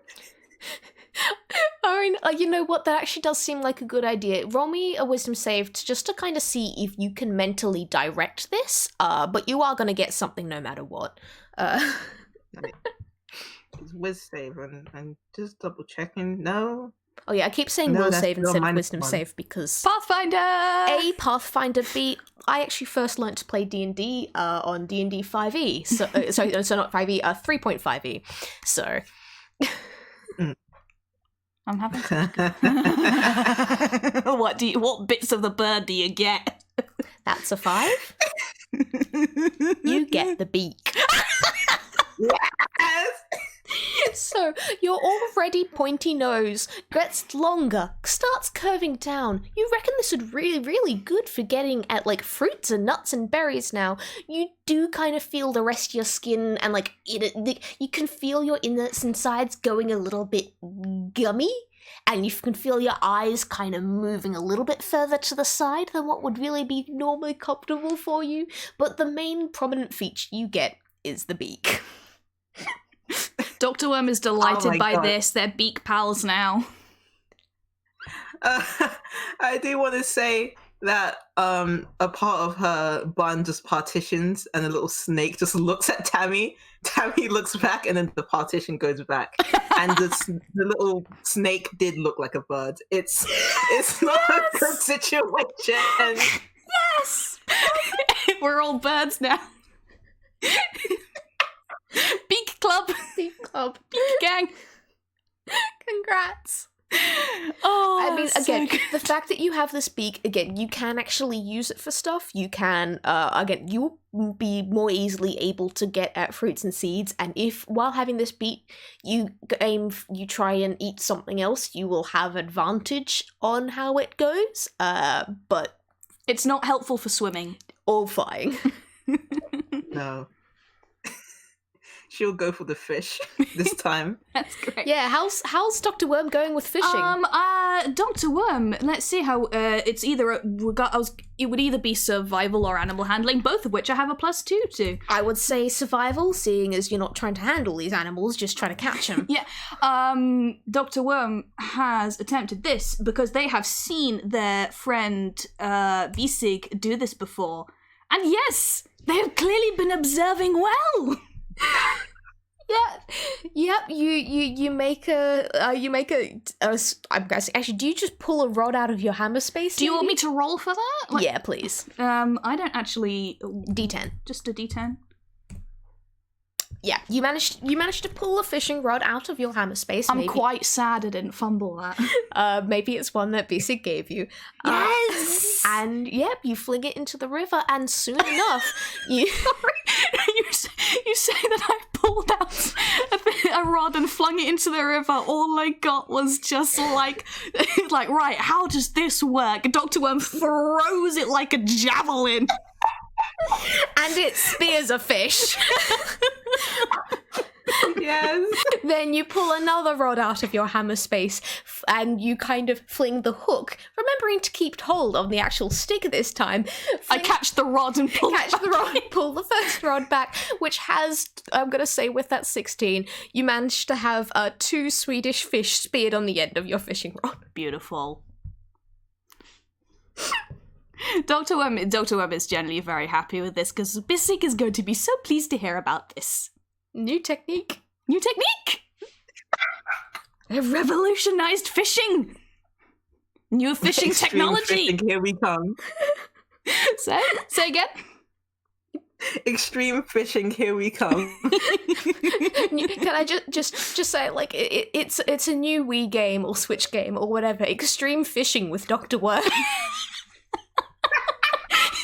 Aaron, you know what? That actually does seem like a good idea. Roll me a wisdom save just to kind of see if you can mentally direct this, but you are going to get something no matter what. It's whiz save, and I'm just double checking. No. Oh yeah, I keep saying will save instead of wisdom save because... Pathfinder! A, Pathfinder. B, I actually first learnt to play D&D on D&D 5e. So not 5e, 3.5e. So... I'm having what bits of the bird do you get? That's a 5. You get the beak. Yes! So your already pointy nose gets longer, starts curving down. You reckon this would really, really good for getting at like fruits and nuts and berries now. You do kind of feel the rest of your skin and like you can feel your innards and sides going a little bit gummy. And you can feel your eyes kind of moving a little bit further to the side than what would really be normally comfortable for you. But the main prominent feature you get is the beak. Dr. Worm is delighted by this. They're beak pals now. I do want to say that a part of her bun just partitions and a little snake just looks at Tammy. Tammy looks back and then the partition goes back. And the little snake did look like a bird. It's not a good situation. Yes! We're all birds now. Beak club. Beak club. Beak gang. Congrats. Oh, I mean, again, so the fact that you have this beak, again, you can actually use it for stuff. You can, again, you'll be more easily able to get at fruits and seeds. And if, while having this beak, you try and eat something else, you will have advantage on how it goes. But it's not helpful for swimming or flying. No. she'll go for the fish this time. That's great. Yeah, how's Dr. Worm going with fishing? Dr. Worm, let's see how it's either it would either be survival or animal handling, both of which I have a +2 to. I would say survival, seeing as you're not trying to handle these animals, just trying to catch them. Yeah. Dr. Worm has attempted this because they have seen their friend Bisig do this before. And yes, they have clearly been observing well. Yep. You make a I'm guessing. Actually, do you just pull a rod out of your hammer space? Do you want me to roll for that? Yeah, please. I don't actually. D10. Just a D10. Yeah, you managed to pull a fishing rod out of your hammer space. I'm quite sad I didn't fumble that. Maybe it's one that Bisig gave you. Yes! And yep, you fling it into the river, and soon enough, you say that I pulled out a rod and flung it into the river. All I got was just like, right, how does this work? Dr. Worm throws it like a javelin. And it spears a fish. Yes. Then you pull another rod out of your hammer space and you kind of fling the hook, remembering to keep hold on the actual stick this time. I catch the rod and pull pull the first rod back, which has, I'm going to say with that 16, you managed to have 2 Swedish fish speared on the end of your fishing rod. Beautiful. Dr. Worm is generally very happy with this because Bisig is going to be so pleased to hear about this. New technique. It revolutionized fishing. New fishing technology. Fishing, here we come. Say again. Extreme fishing, here we come. Can I just say it like it's a new Wii game or Switch game or whatever. Extreme fishing with Dr. Worm.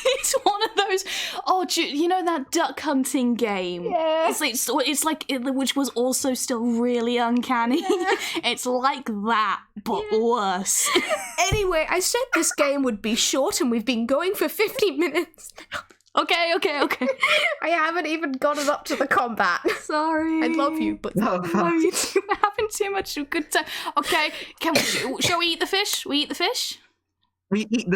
It's one of those. Oh, you know that duck hunting game? Yeah. It's like which was also still really uncanny. Yeah. It's like that, but worse. Anyway, I said this game would be short, and we've been going for 50 minutes now. Okay. I haven't even gotten up to the combat. Sorry. I love you, but no, you two are having too much good time. Okay, shall we eat the fish? We eat the fish. We eat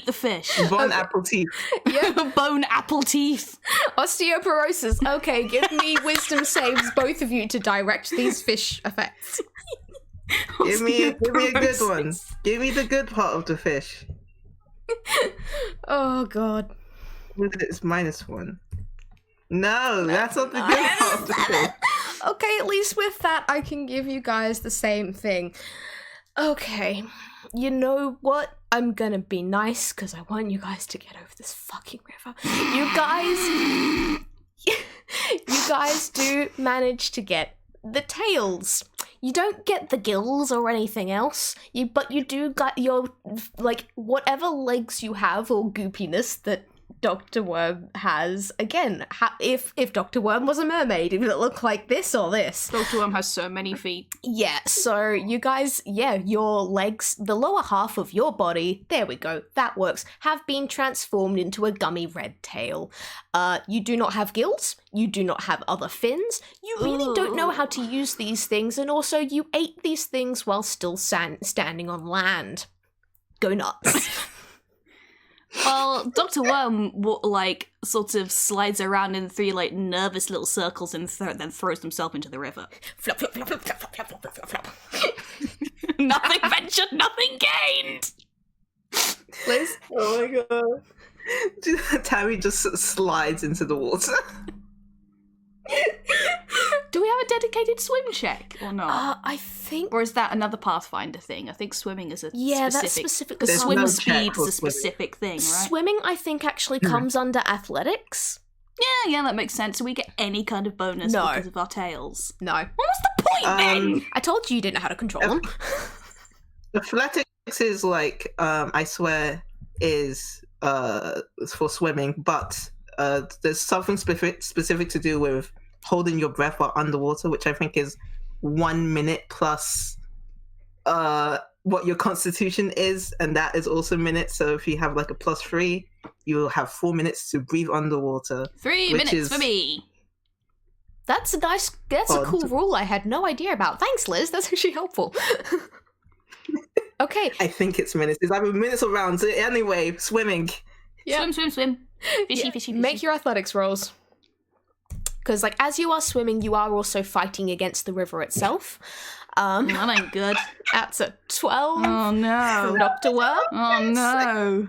the fish. Bone apple teeth. Yeah. Bone apple teeth. Osteoporosis. Okay, give me wisdom saves, both of you, to direct these fish effects. Give me a good one. Give me the good part of the fish. Oh, God. It's -1. No, that's not the good part of the fish. Okay, at least with that, I can give you guys the same thing. Okay, you know what? I'm gonna be nice because I want you guys to get over this fucking river. You guys do manage to get the tails. You don't get the gills or anything else. But you do get your, like, whatever legs you have or goopiness that Dr. Worm has. Again, if Dr. Worm was a mermaid, it would look like this or this. Dr. Worm has so many feet. Yeah, so you guys, your legs, the lower half of your body, there we go, that works, have been transformed into a gummy red tail. You do not have gills, you do not have other fins, you really don't know how to use these things, and also you ate these things while still standing on land. Go nuts. Well, Dr. Worm, sort of slides around in 3, nervous little circles and then throws himself into the river. Flop, flop, flop, flop, flop, flop, flop, flop, flop. Nothing ventured, nothing gained! Liz? Oh my god. Tammy just slides into the water. Do we have a dedicated swim check or not? I think... Or is that another Pathfinder thing? I think swimming is a specific... that's specific. The swim no speed is a specific thing, right? Swimming, I think, actually comes under athletics. Yeah, that makes sense. So we get any kind of bonus because of our tails. No. What was the point then? I told you didn't know how to control them. Athletics is I swear, is for swimming, but there's something specific to do with holding your breath while underwater, which I think is 1 minute plus what your constitution is, and that is also minutes. So if you have a +3, you'll have 4 minutes to breathe underwater. 3 minutes for me. That's a cool rule I had no idea about. Thanks, Liz. That's actually helpful. Okay. I think it's minutes. It's either minutes or rounds. Anyway, swimming. Yeah. Swim. Fishy. Make your athletics rolls. Because, like, as you are swimming, you are also fighting against the river itself. That ain't good. That's a 12. Oh, no. From Dr. Worm. Oh, no.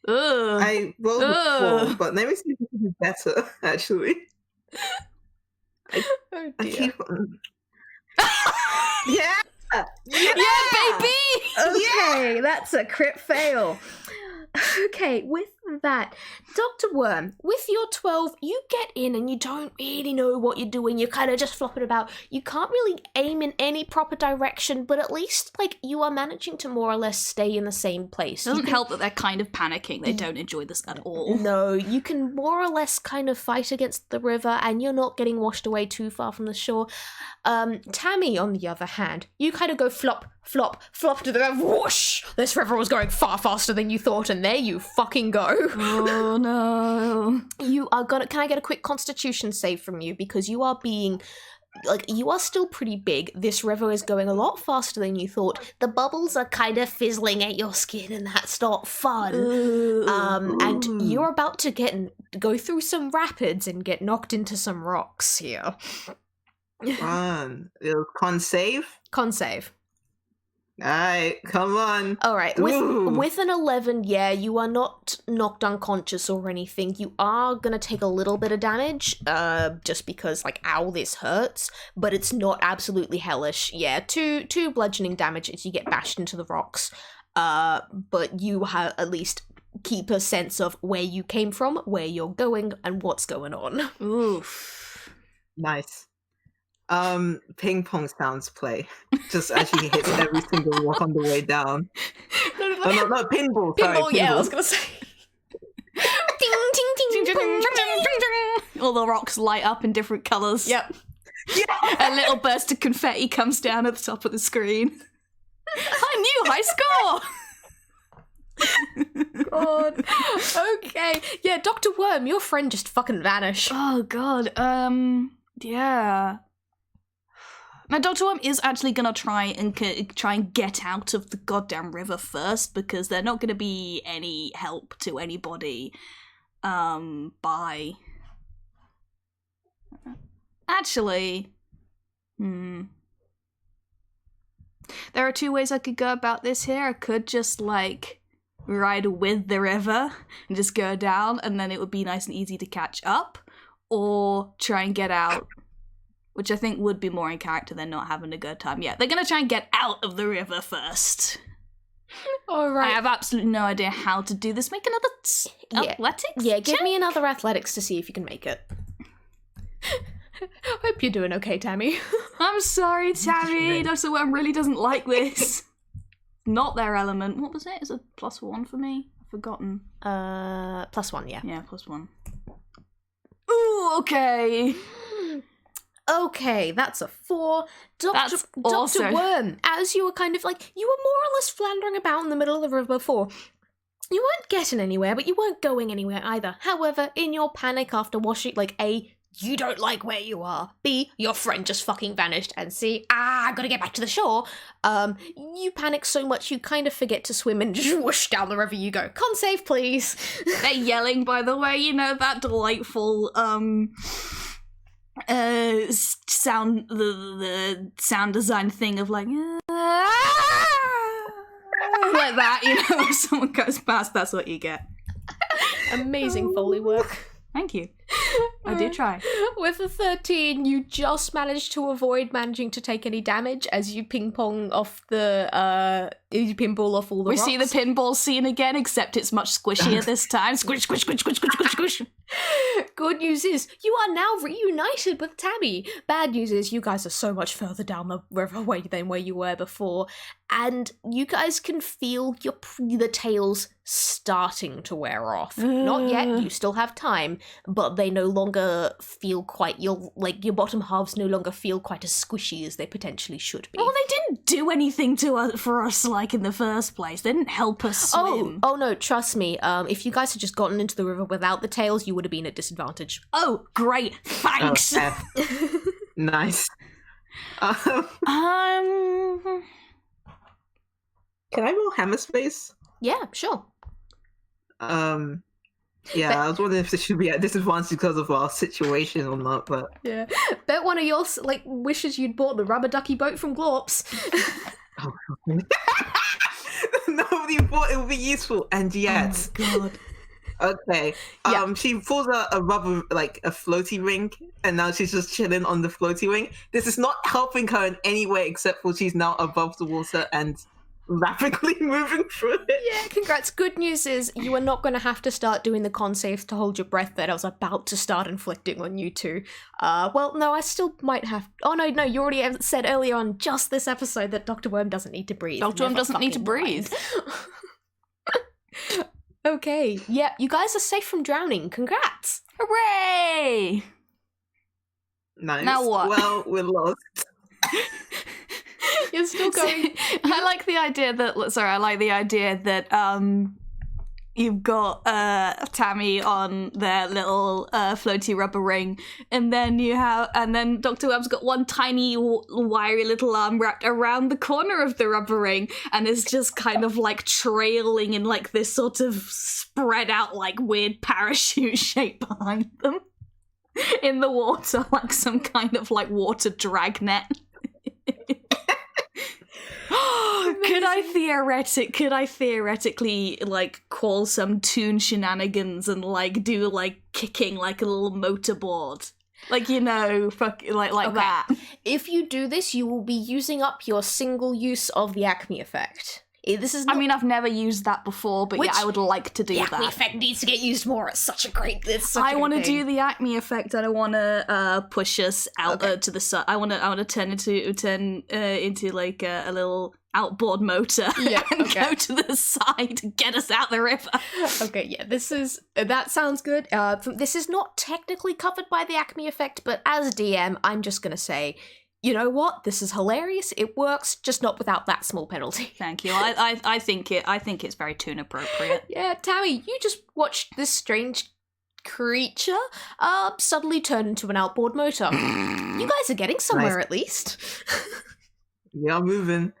Ugh. I rolled a 4, but let me see if this is better, actually. Oh, I dear. keep Yeah! Yeah, baby! Okay, that's a crit fail. Okay, with that, Dr. Worm, with your 12, you get in and you don't really know what you're doing. You're kind of just flopping about. You can't really aim in any proper direction, but at least, like, you are managing to more or less stay in the same place. It doesn't help that they're kind of panicking. They don't enjoy this at all. No, you can more or less kind of fight against the river and you're not getting washed away too far from the shore. Tammy, on the other hand, you kind of go flop to the river, whoosh! This river was going far faster than you thought, and there you fucking go. Oh, no. You are gonna, can I get a quick constitution save from you? Because you are being, like, you are still pretty big. This river is going a lot faster than you thought. The bubbles are kind of fizzling at your skin, and that's not fun. And you're about to go through some rapids and get knocked into some rocks here. Fun. Con save? Con save. Alright, come on. Alright, with an 11, yeah, you are not knocked unconscious or anything. You are gonna take a little bit of damage, just because, like, ow, this hurts, but it's not absolutely hellish. Yeah, two bludgeoning damage as you get bashed into the rocks. But you have at least keep a sense of where you came from, where you're going, and what's going on. Oof. Nice. Ping pong sounds play. Just as she hits every single rock on the way down. No, not pinball. Sorry, Pinball, yeah, I was gonna say. Ding, ding, ding, ding, ding, ding. All the rocks light up in different colours. Yep. A little burst of confetti comes down at the top of the screen. I knew high score! God. Okay. Yeah, Dr. Worm, your friend just fucking vanished. Oh, God. Yeah. Now, Dr. Worm is actually gonna try and get out of the goddamn river first, because they're not gonna be any help to anybody, by... Actually... There are two ways I could go about this here. I could just, like, ride with the river and just go down, and then it would be nice and easy to catch up, or try and get out, which I think would be more in character than not having a good time. Yeah, they're gonna try and get out of the river first. All right. I have absolutely no idea how to do this. Make another athletics Yeah, give check? me another athletics to see if you can make it. Hope you're doing okay, Tammy. I'm sorry, Tammy. Dr. Worm really doesn't like this. Not their element. What was it? Is it +1 for me? I've forgotten. +1, yeah. Yeah, +1. Ooh, okay. Okay, that's a 4. That's also... Dr. Worm, as you were kind of like, you were more or less floundering about in the middle of the river before. You weren't getting anywhere, but you weren't going anywhere either. However, in your panic after washing, like, A, you don't like where you are. B, your friend just fucking vanished. And C, I gotta get back to the shore. You panic so much you kind of forget to swim and just whoosh down the river you go. Con save, please. They're yelling, by the way, you know, that delightful, sound, the sound design thing of like, like that, you know, if someone goes past, that's what you get. Amazing Foley work. Thank you. I do try. With a 13, you just managed to avoid managing to take any damage as you ping-pong off the, you pinball off all the We rocks. see the pinball scene again, except it's much squishier this time. Squish, squish, squish, squish, squish, squish, squish. Good news is, you are now reunited with Tammy. Bad news is, you guys are so much further down the river than where you were before. and you guys can feel the tails starting to wear off. Not yet, you still have time, but they no longer feel quite, your bottom halves no longer feel quite as squishy as they potentially should be. Well, they didn't do anything for us, like, in the first place. They didn't help us swim. Oh no, trust me, if you guys had just gotten into the river without the tails, you would have been at disadvantage. Oh, great, thanks! Nice. Can I roll hammer space? Yeah, sure. Yeah, I was wondering if this should be at disadvantage because of our situation or not, but... Yeah. Bet one of yours, wishes you'd bought the rubber ducky boat from Glorps. Nobody thought it would be useful, and yet... Oh, God. Okay. She pulls a rubber, a floaty ring, and now she's just chilling on the floaty ring. This is not helping her in any way except for she's now above the water and rapidly moving through it. Yeah, congrats. Good news is you are not going to have to start doing the con saves to hold your breath that I was about to start inflicting on you two. Well, no, I still might have... Oh, no, you already said earlier on just this episode that Dr. Worm doesn't need to breathe. Dr. Worm doesn't need to breathe. Okay, yeah, you guys are safe from drowning. Congrats! Hooray! Nice. Now what? Well, we're lost. You're still going. I like the idea that you've got Tammy on their little floaty rubber ring, and then Dr. Webb's got one tiny wiry little arm wrapped around the corner of the rubber ring, and is just kind of trailing in this sort of spread out weird parachute shape behind them in the water, like some kind of water dragnet. Could I theoretically call some Toon shenanigans and do kicking a little motorboard? Okay. That. If you do this, you will be using up your single use of the Acme effect. This is not... I mean, I've never used that before, but I would like to do that. The Acme effect needs to get used more. It's such a great... I want to do the Acme effect, and I want to push us out to the side. I want to turn into a little outboard motor and go to the side to get us out the river. Okay, yeah, that sounds good. This is not technically covered by the Acme effect, but as DM, I'm just going to say... You know what? This is hilarious. It works, just not without that small penalty. Thank you. I think it's very Toon appropriate. Yeah, Tammy, you just watched this strange creature suddenly turn into an outboard motor. You guys are getting somewhere at least. We are moving.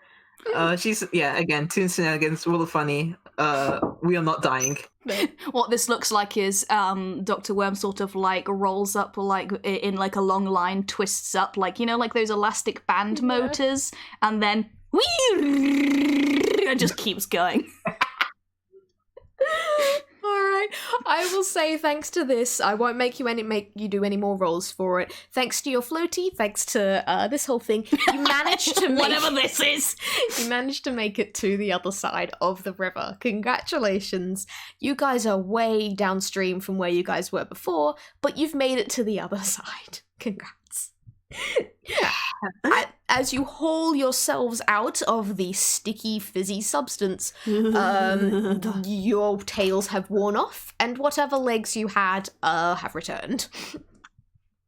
Again, Toon shenanigans, really funny. We are not dying. What this looks like is Dr. Worm sort of rolls up in a long line, twists up those elastic band motors, and then and just keeps going. Alright, I will say thanks to this, I won't make you do any more rolls for it. Thanks to your floaty, thanks to this whole thing, you managed to whatever this is. You managed to make it to the other side of the river. Congratulations. You guys are way downstream from where you guys were before, but you've made it to the other side. Congrats. As you haul yourselves out of the sticky, fizzy substance, your tails have worn off, and whatever legs you had have returned.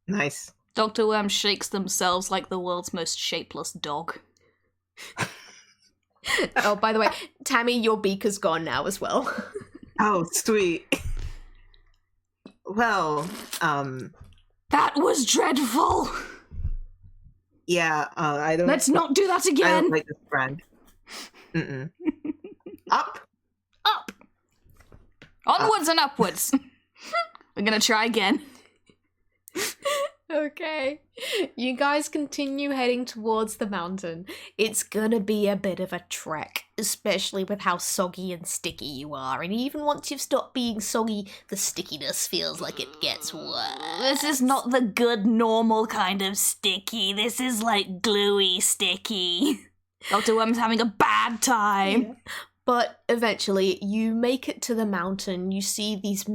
Nice. Dr. Worm shakes themselves like the world's most shapeless dog. Oh, by the way, Tammy, your beak is gone now as well. Oh, sweet. Well, That was dreadful! Yeah, I don't... Let's not do that again! I don't like this brand. Mm-mm. Up! Up! Onwards and upwards! We're gonna try again. Okay. You guys continue heading towards the mountain. It's gonna be a bit of a trek, especially with how soggy and sticky you are. And even once you've stopped being soggy, the stickiness feels like it gets worse. This is not the good, normal kind of sticky. This is gluey sticky. Dr. Worm's having a bad time. Yeah. But eventually, you make it to the mountain. You see these,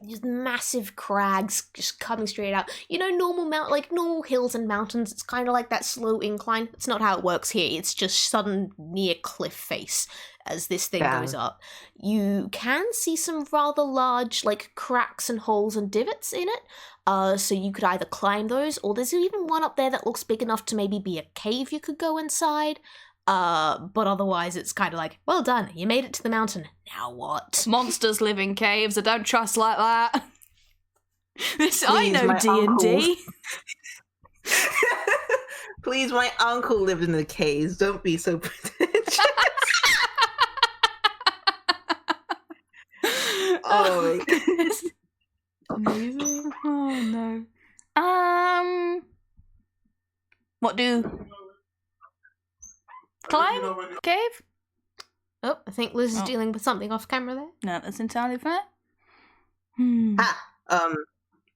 these massive crags just coming straight out. You know, normal hills and mountains, it's kind of like that slow incline. It's not how it works here. It's just sudden near cliff face as this thing goes up. You can see some rather large, like, cracks and holes and divots in it. So you could either climb those, or there's even one up there that looks big enough to maybe be a cave you could go inside. But otherwise it's kind of like, well done, you made it to the mountain. Now what? Monsters live in caves. I don't trust like that. Please, I know D&D. Please, my uncle lived in the caves. Don't be so pretentious. Oh my goodness. Amazing. Oh no. What do? Climb? Cave? Oh, I think Liz is dealing with something off camera there. No, that's entirely fair.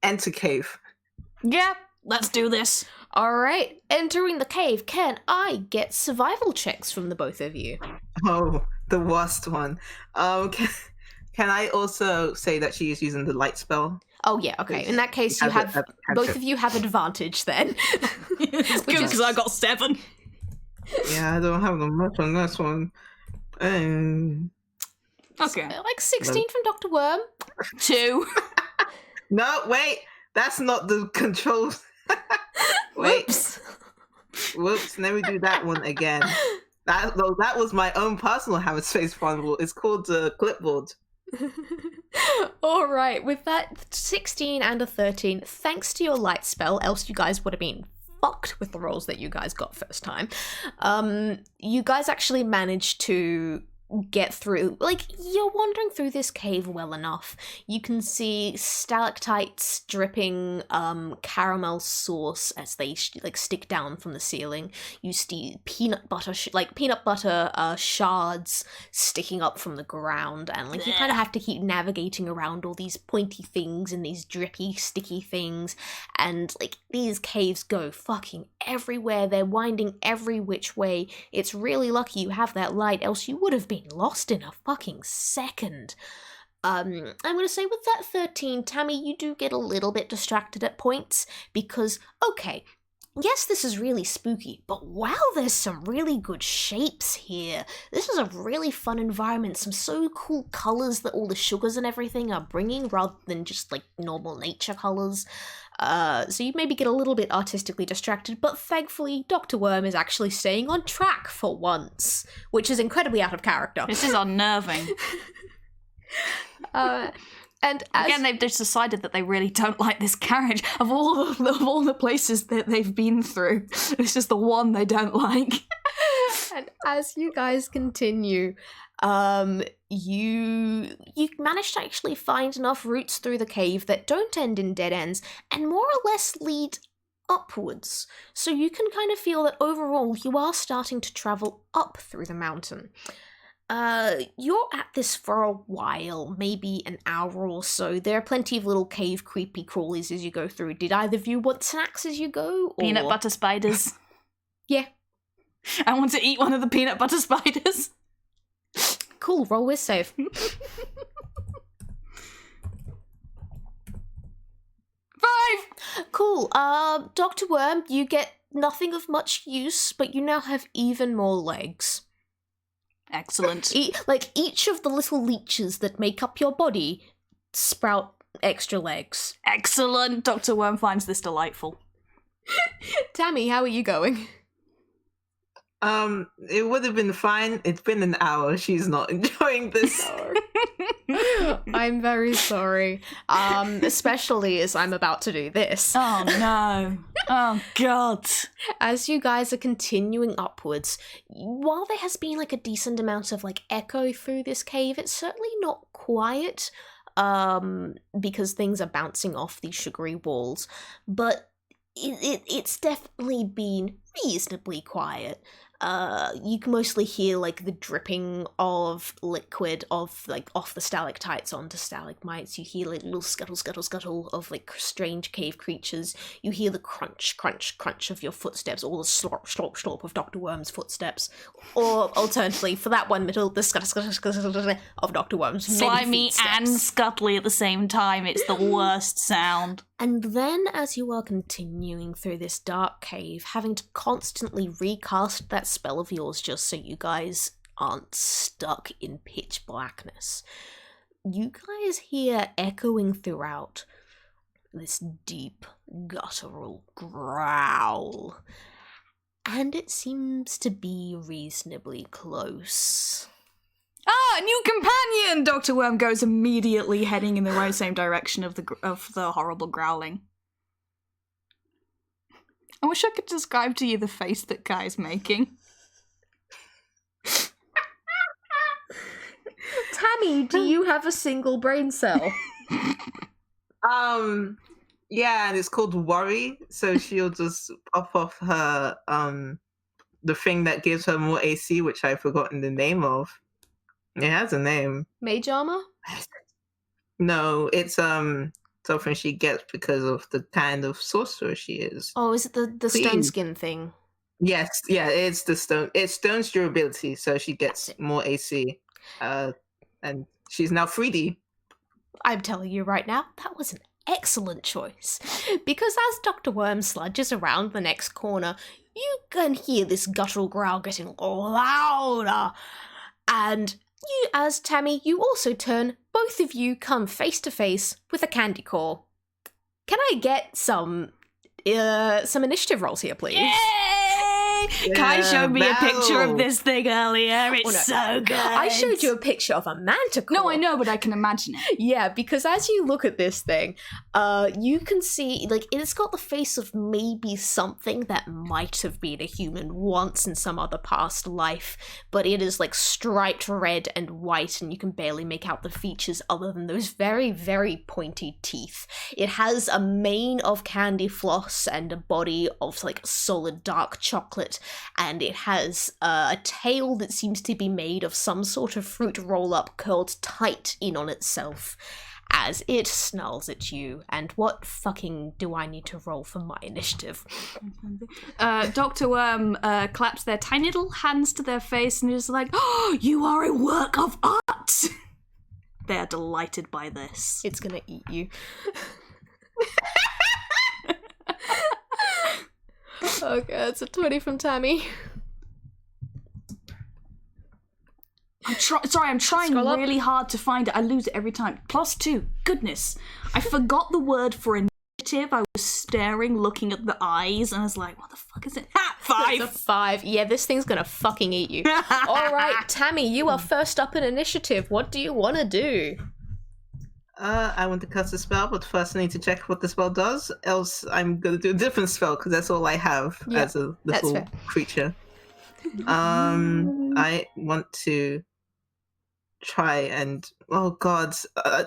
Enter cave. Yeah, let's do this. Alright, entering the cave. Can I get survival checks from the both of you? Oh, the worst one. Can I also say that she is using the light spell? Oh yeah, okay. In that case, you have both of you have advantage then. It's good because I got 7. Yeah, I don't have the much on this one. Okay. So, like 16 from Dr. Worm. 2. No, wait. That's not the controls. Wait. Whoops. Let me do that one again. That was my own personal habit space vulnerable. It's called clipboard. All right, with that 16 and a 13, thanks to your light spell, else you guys would have been fucked with the rolls that you guys got first time. You guys actually managed to get through, like, you're wandering through this cave well enough. You can see stalactites dripping caramel sauce as they stick down from the ceiling. You see peanut butter shards sticking up from the ground, and like you kind of have to keep navigating around all these pointy things and these drippy sticky things, and like these caves go fucking everywhere. They're winding every which way. It's really lucky you have that light, else you would have been lost in a fucking second. I'm gonna say with that 13, Tammy, you do get a little bit distracted at points because, okay, yes, this is really spooky, but wow, there's some really good shapes here. This is a really fun environment, some so cool colours that all the sugars and everything are bringing rather than just like normal nature colours. So you maybe get a little bit artistically distracted, but thankfully Dr. Worm is actually staying on track for once, which is incredibly out of character. This is unnerving. And again, they've just decided that they really don't like this carriage. Of all the places that they've been through, this is the one they don't like. And as you guys continue, you manage to actually find enough routes through the cave that don't end in dead ends and more or less lead upwards. So you can kind of feel that overall you are starting to travel up through the mountain. You're at this for a while, maybe an hour or so. There are plenty of little cave creepy crawlies as you go through. Did either of you want snacks as you go? Or... Peanut butter spiders. Yeah. I want to eat one of the peanut butter spiders. Cool, roll with save. 5! Cool. Dr. Worm, you get nothing of much use, but you now have even more legs. Excellent. Each of the little leeches that make up your body sprout extra legs. Excellent. Dr. Worm finds this delightful. Tammy, how are you going? It would have been fine. It's been an hour. She's not enjoying this. I'm very sorry. Especially as I'm about to do this. Oh no. Oh god. As you guys are continuing upwards, while there has been like a decent amount of like echo through this cave, it's certainly not quiet, because things are bouncing off these sugary walls, but it's definitely been reasonably quiet. You can mostly hear like the dripping of liquid of like off the stalactites onto stalagmites. You hear like little scuttle scuttle scuttle of like strange cave creatures. You hear the crunch crunch crunch of your footsteps, or the slop slop slop of Dr. Worm's footsteps, or alternatively for that one middle, the scuttle scuttle scuttle of Dr. Worm's slimy and scuttly at the same time. It's the worst sound. And then, as you are continuing through this dark cave, having to constantly recast that spell of yours just so you guys aren't stuck in pitch blackness, you guys hear echoing throughout this deep, guttural growl. And it seems to be reasonably close. Ah, new companion! Dr. Worm goes immediately heading in the right same direction of the horrible growling. I wish I could describe to you the face that Kai's making. Tammy, do you have a single brain cell? Yeah, and it's called worry, so she'll just pop off her the thing that gives her more AC, which I've forgotten the name of. It has a name. Mage armor? No, it's something she gets because of the kind of sorcerer she is. Oh, is it the stone skin thing? Yes, yeah, it's the stone. It's stone's durability, so she gets more AC. And she's now 3D. I'm telling you right now, that was an excellent choice. Because as Dr. Worm sludges around the next corner, you can hear this guttural growl getting louder. And you, as Tammy, you also turn, both of you come face to face with a candy core. Can I get some initiative rolls here, please? Yay! Kai showed me a picture of this thing earlier. It's so good. I showed you a picture of a manticore. No, I know, but I can imagine it. Yeah, because as you look at this thing, you can see, like, it's got the face of maybe something that might have been a human once in some other past life, but it is, like, striped red and white, and you can barely make out the features other than those very, very pointy teeth. It has a mane of candy floss and a body of, like, solid dark chocolate, and it has a tail that seems to be made of some sort of fruit roll-up curled tight in on itself as it snarls at you. And what fucking do I need to roll for my initiative? Dr. Worm claps their tiny little hands to their face and is like, "Oh, you are a work of art!" They're delighted by this. It's gonna eat you. Okay, it's a 20 from Tammy. I'm trying really hard to find it. I lose it every time. +2. Goodness. I forgot the word for initiative. I was staring, looking at the eyes, and I was like, what the fuck is it? 5! It's a 5. Yeah, this thing's gonna fucking eat you. Alright, Tammy, you are first up in initiative. What do you want to do? I want to cast a spell, but first I need to check what the spell does. Else, I'm gonna do a different spell because that's all I have as a little creature. I want to try and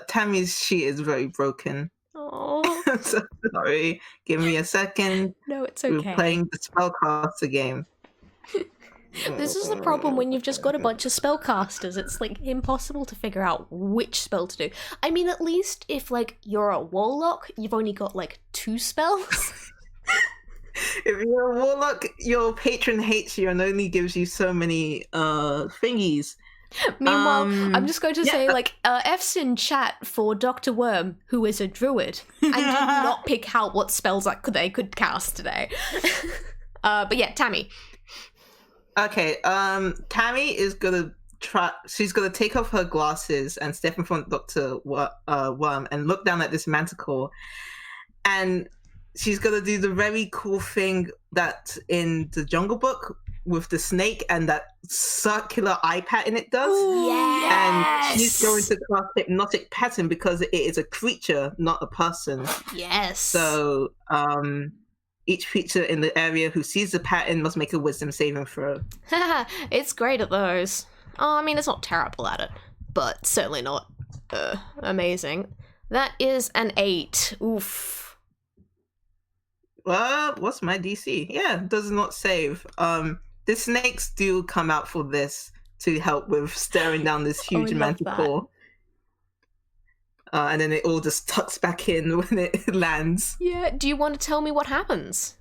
Tammy's sheet is very broken. Oh, I'm so sorry. Give me a second. No, it's okay. We're playing the spellcaster game. This is the problem when you've just got a bunch of spellcasters. It's, like, impossible to figure out which spell to do. I mean, at least if, like, you're a warlock, you've only got, like, 2 spells. If you're a warlock, your patron hates you and only gives you so many thingies. Meanwhile, I'm just going to say, like, F's in chat for Dr. Worm, who is a druid, and did not pick out what spells they could cast today. But yeah, Tammy. Okay, Tammy is gonna try. She's gonna take off her glasses and step in front of Dr. Worm and look down at this manticore, and she's gonna do the very cool thing that in the Jungle Book with the snake and that circular eye pattern it does. Yes! And she's going to cast hypnotic pattern because it is a creature, not a person. Yes. So, each creature in the area who sees the pattern must make a wisdom saving throw. It's great at those. Oh, I mean, it's not terrible at it, but certainly not amazing. That is an 8. Oof. What's my DC? Yeah, does not save. the snakes do come out for this to help with staring down this huge I love manticore. And then it all just tucks back in when it lands. Yeah, do you want to tell me what happens?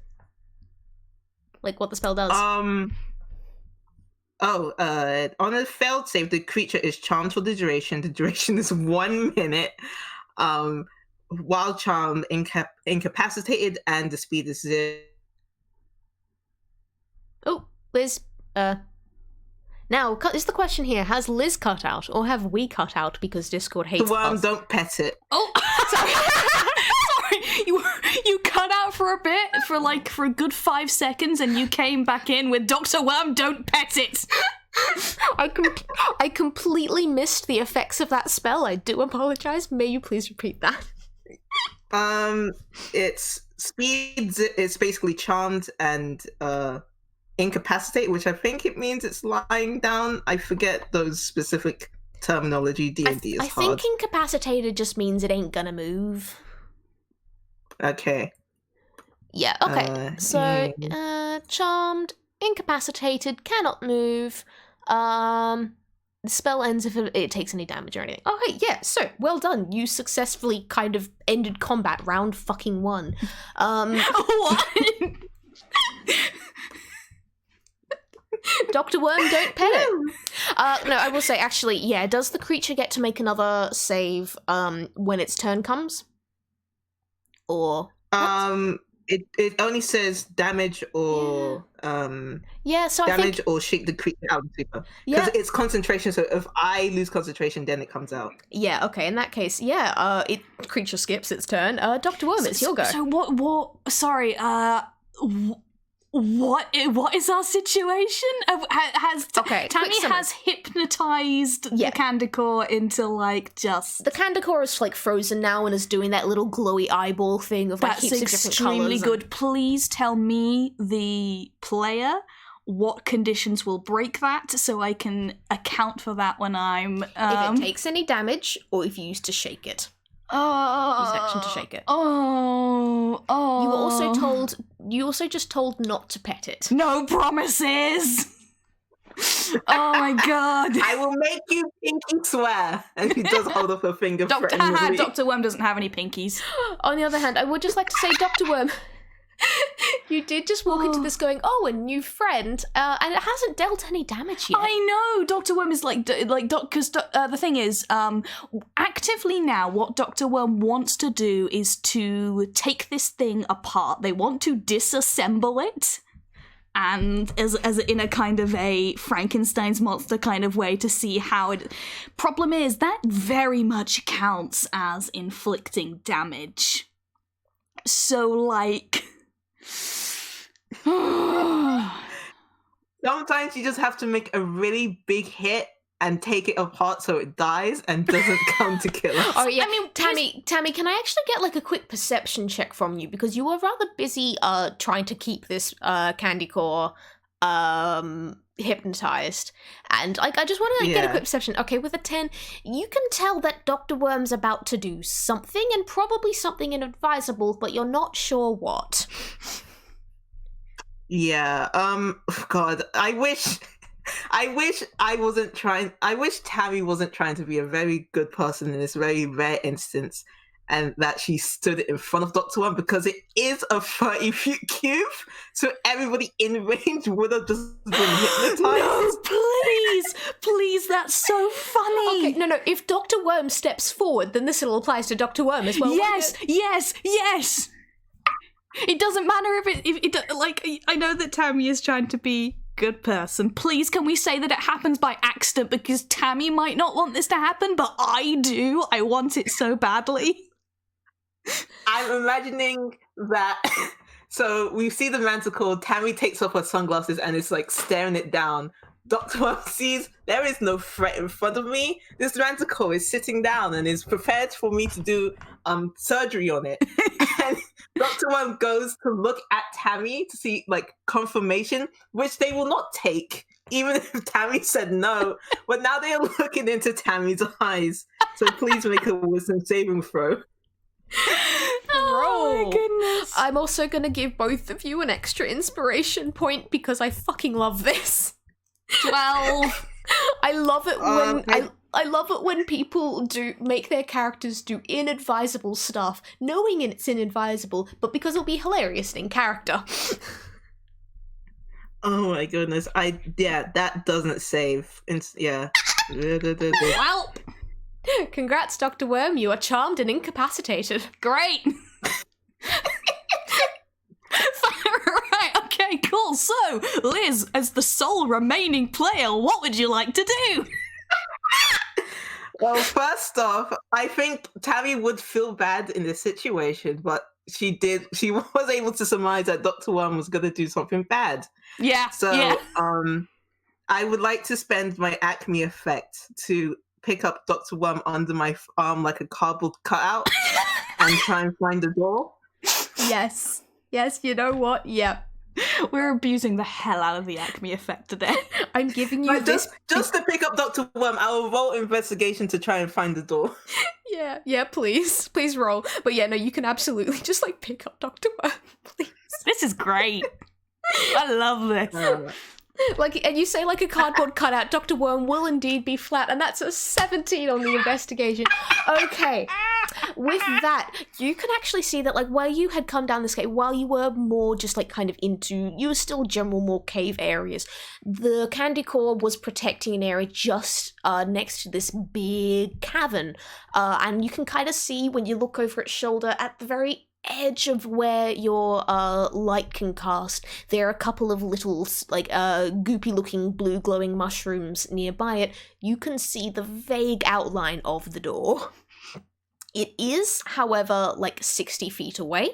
Like, what the spell does? On a failed save, the creature is charmed for the duration. The duration is 1 minute. While charmed, incapacitated, and the speed is 0. Oh, Liz, now, is the question here, has Liz cut out, or have we cut out because Discord hates The worm, us? don't pet it. Oh, sorry. Sorry, you cut out for a bit, for a good 5 seconds, and you came back in with Dr. Worm, don't pet it! I completely missed the effects of that spell. I do apologize. May you please repeat that? It's speed, it's basically charmed and incapacitate, which I think it means it's lying down. I forget those specific terminology. D&D is I hard. think incapacitated just means it ain't gonna move. Okay. Yeah, okay. So, charmed, incapacitated, cannot move. The spell ends if it takes any damage or anything. Okay, yeah, so, well done. You successfully kind of ended combat round fucking 1. What? Dr. Worm, don't pet it. No, I will say, actually, yeah, does the creature get to make another save when its turn comes? Or... It only says damage or yeah, so damage I think... or shake the creature out of super. Yeah. Because it's concentration, so if I lose concentration, then it comes out. Yeah, okay, in that case, yeah, creature skips its turn. Dr. Worm, it's your go. So what, sorry, what is our situation? Tammy has hypnotized the Candicore into just... The Candicore is frozen now and is doing that little glowy eyeball thing of That's heaps of different extremely colours. good. Please tell me, the player, what conditions will break that so I can account for that when I'm... If it takes any damage, or if you used to shake it. Use action to shake it. Oh. You also just told not to pet it. No promises! Oh my god. I will make you pinky swear. And he does hold up a finger threateningly. Dr. Worm doesn't have any pinkies. On the other hand, I would just like to say, Dr. Worm, you did just walk into this going, oh, a new friend, and it hasn't dealt any damage yet. I know, Dr. Worm is because the thing is, actively now, what Dr. Worm wants to do is to take this thing apart. They want to disassemble it, and as in a kind of a Frankenstein's monster kind of way to see how it... Problem is, that very much counts as inflicting damage. So, Sometimes you just have to make a really big hit and take it apart so it dies and doesn't come to kill us. Oh yeah, I mean, Tammy, can I actually get a quick perception check from you, because you were rather busy trying to keep this Candicore hypnotized, and I just want to get a quick perception. Okay, with a 10, you can tell that Dr. Worm's about to do something, and probably something inadvisable, but you're not sure what. Yeah, God, I wish Tammy wasn't trying to be a very good person in this very rare instance, and that she stood in front of Dr. Worm, because it is a 30-foot cube, so everybody in range would have just been hypnotized. No, please, that's so funny. Okay, no, if Dr. Worm steps forward, then this all applies to Dr. Worm as well. Yes. It doesn't matter if I know that Tammy is trying to be good person. Please, can we say that it happens by accident, because Tammy might not want this to happen, but I do. I want it so badly. I'm imagining that. So we see the manticore. Tammy takes off her sunglasses and is staring it down. Dr. Worm sees there is no threat in front of me. This manticore is sitting down and is prepared for me to do surgery on it. And Dr. Worm goes to look at Tammy to see confirmation, which they will not take, even if Tammy said no. But now they are looking into Tammy's eyes. So please make a wisdom saving throw. Oh my goodness. I'm also gonna give both of you an extra inspiration point because I fucking love this. 12. I love it when I love it when people do make their characters do inadvisable stuff, knowing it's inadvisable, but because it'll be hilarious in character. Oh my goodness! That doesn't save. Yeah. Well, Congrats, Dr. Worm. You are charmed and incapacitated. great. Right, okay, cool. So, Liz, as the sole remaining player, what would you like to do? Well, first off, I think Tammy would feel bad in this situation, but she was able to surmise that Dr. Worm was going to do something bad. Yeah. So, yeah. I would like to spend my Acme effect to pick up Dr. Worm under my arm like a cardboard cutout and try and find the door. Yes. Yes, you know what? Yep. We're abusing the hell out of the Acme effect today. I'm giving you Like, this. just to pick up Dr. Worm, I will roll investigation to try and find the door. Yeah, please. Please roll. But yeah, no, you can absolutely just, like, pick up Dr. Worm, please. This is great. I love this. Like, and you say, like, a cardboard cutout, Dr. Worm will indeed be flat, and that's a 17 on the investigation. Okay. With that, you can actually see that, like, where you had come down this cave, while you were more just, like, kind of into, you were still general, more cave areas, the Candy Corps was protecting an area just next to this big cavern. And you can kind of see, when you look over its shoulder, at the very edge of where your light can cast, there are a couple of little, like, goopy looking blue glowing mushrooms nearby it. You can see the vague outline of the door. It is, however, like 60 feet away,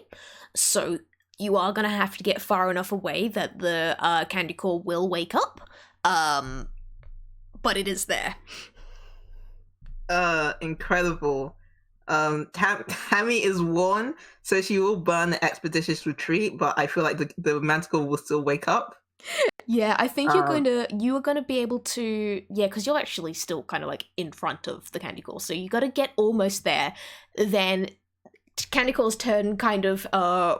so you are going to have to get far enough away that the Candy Corps will wake up, but it is there. Incredible. Tammy is warned, so she will burn the expeditious retreat, but I feel like the Manticore will still wake up. Yeah, I think you are going to be able to, yeah, because you're actually still kind of like in front of the Candy Corps, so you got to get almost there. Then Candy Corps' turn kind of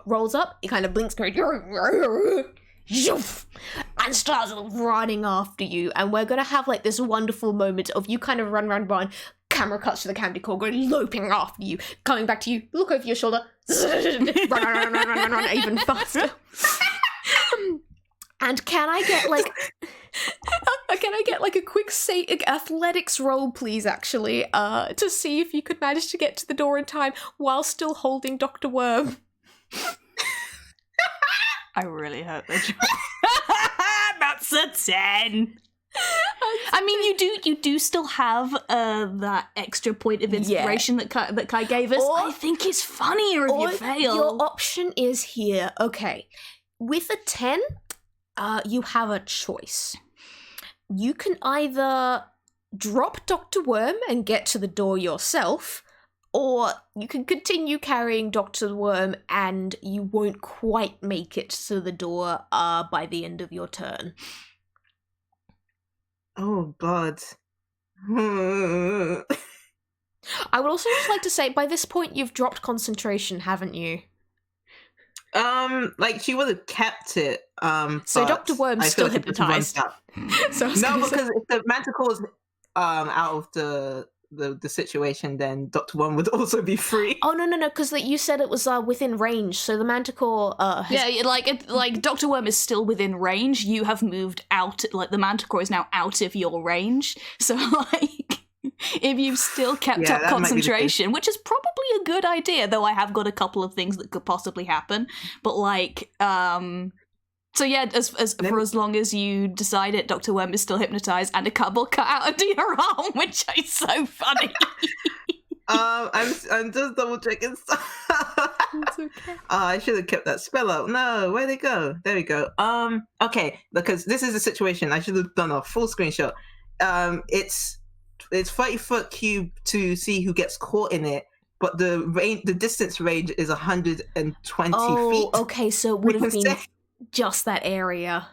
rolls up, it kind of blinks, and starts running after you, and we're going to have like this wonderful moment of you kind of run, camera cuts to the Candy Corps going loping after you, coming back to you, look over your shoulder, run even faster. And can I get like a quick athletics roll, please, actually, to see if you could manage to get to the door in time while still holding Dr. Worm? I really hope they do. That's a 10. I mean, you do still have that extra point of inspiration that Kai gave us. Or, I think it's funnier if you fail. Your option is here. Okay, with a 10. You have a choice. You can either drop Dr. Worm and get to the door yourself, or you can continue carrying Dr. Worm and you won't quite make it to the door by the end of your turn. Oh, God. I would also just like to say, by this point, you've dropped concentration, haven't you? Like she would have kept it. So Dr. Worm's still hypnotized. So no, because if the Manticore's out of the situation, then Dr. Worm would also be free. Oh no, because you said it was within range, so the Manticore has... like Dr. Worm is still within range. You have moved out, like the Manticore is now out of your range. So like, if you've still kept up concentration, which is probably a good idea, though I have got a couple of things that could possibly happen. But like, so yeah, for as long as you decide it, Dr. Worm is still hypnotized and a cardboard cut out under your arm, which is so funny. I'm just double checking stuff. It's okay. I should have kept that spell out. No, where'd it go? There we go. Okay, because this is a situation. I should have done a full screenshot. It's 30-foot cube to see who gets caught in it, but the distance range is 120 feet. Oh, okay, so it would have been just that area.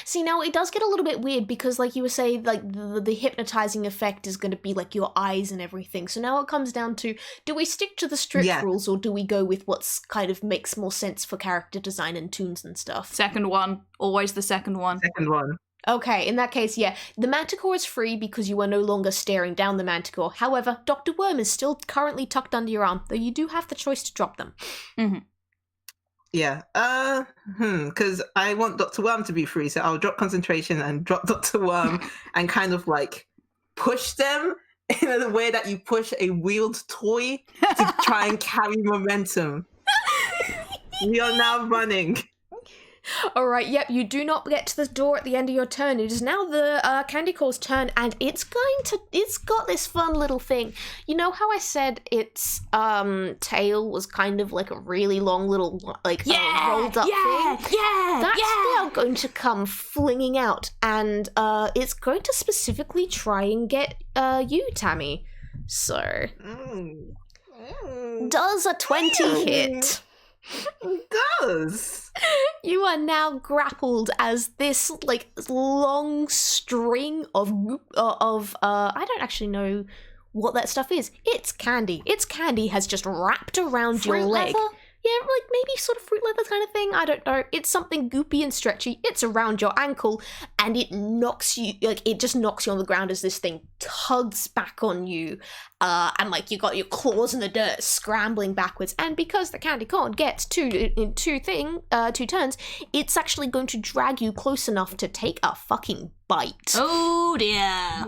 See, now it does get a little bit weird because, like you were saying, like the hypnotizing effect is going to be like your eyes and everything. So now it comes down to, do we stick to the strict rules or do we go with what's kind of makes more sense for character design and tunes and stuff? Second one. Always the second one. Second one. Okay, in that case, yeah. The Manticore is free because you are no longer staring down the Manticore. However, Dr. Worm is still currently tucked under your arm, though you do have the choice to drop them. Mm-hmm. Yeah. Because I want Dr. Worm to be free, so I'll drop concentration and drop Dr. Worm and kind of like push them in a way that you push a wheeled toy to try and carry momentum. We are now running. All right, yep, you do not get to the door at the end of your turn. It is now the Candycorn's turn, and it's got this fun little thing. You know how I said its tail was kind of like a really long little, like, rolled up thing? Yeah, that's now going to come flinging out, and it's going to specifically try and get you, Tammy. So, does a 20 hit? It does. You are now grappled as this like long string of I don't actually know what that stuff is. It's candy. Its candy has just wrapped around your leg. Leather? Yeah, like maybe sort of fruit leather kind of thing. I don't know. It's something goopy and stretchy. It's around your ankle, and it knocks you, like, it just knocks you on the ground as this thing tugs back on you. And, like, you got your claws in the dirt scrambling backwards. And because the candy corn gets two turns, it's actually going to drag you close enough to take a fucking bite. Oh, dear.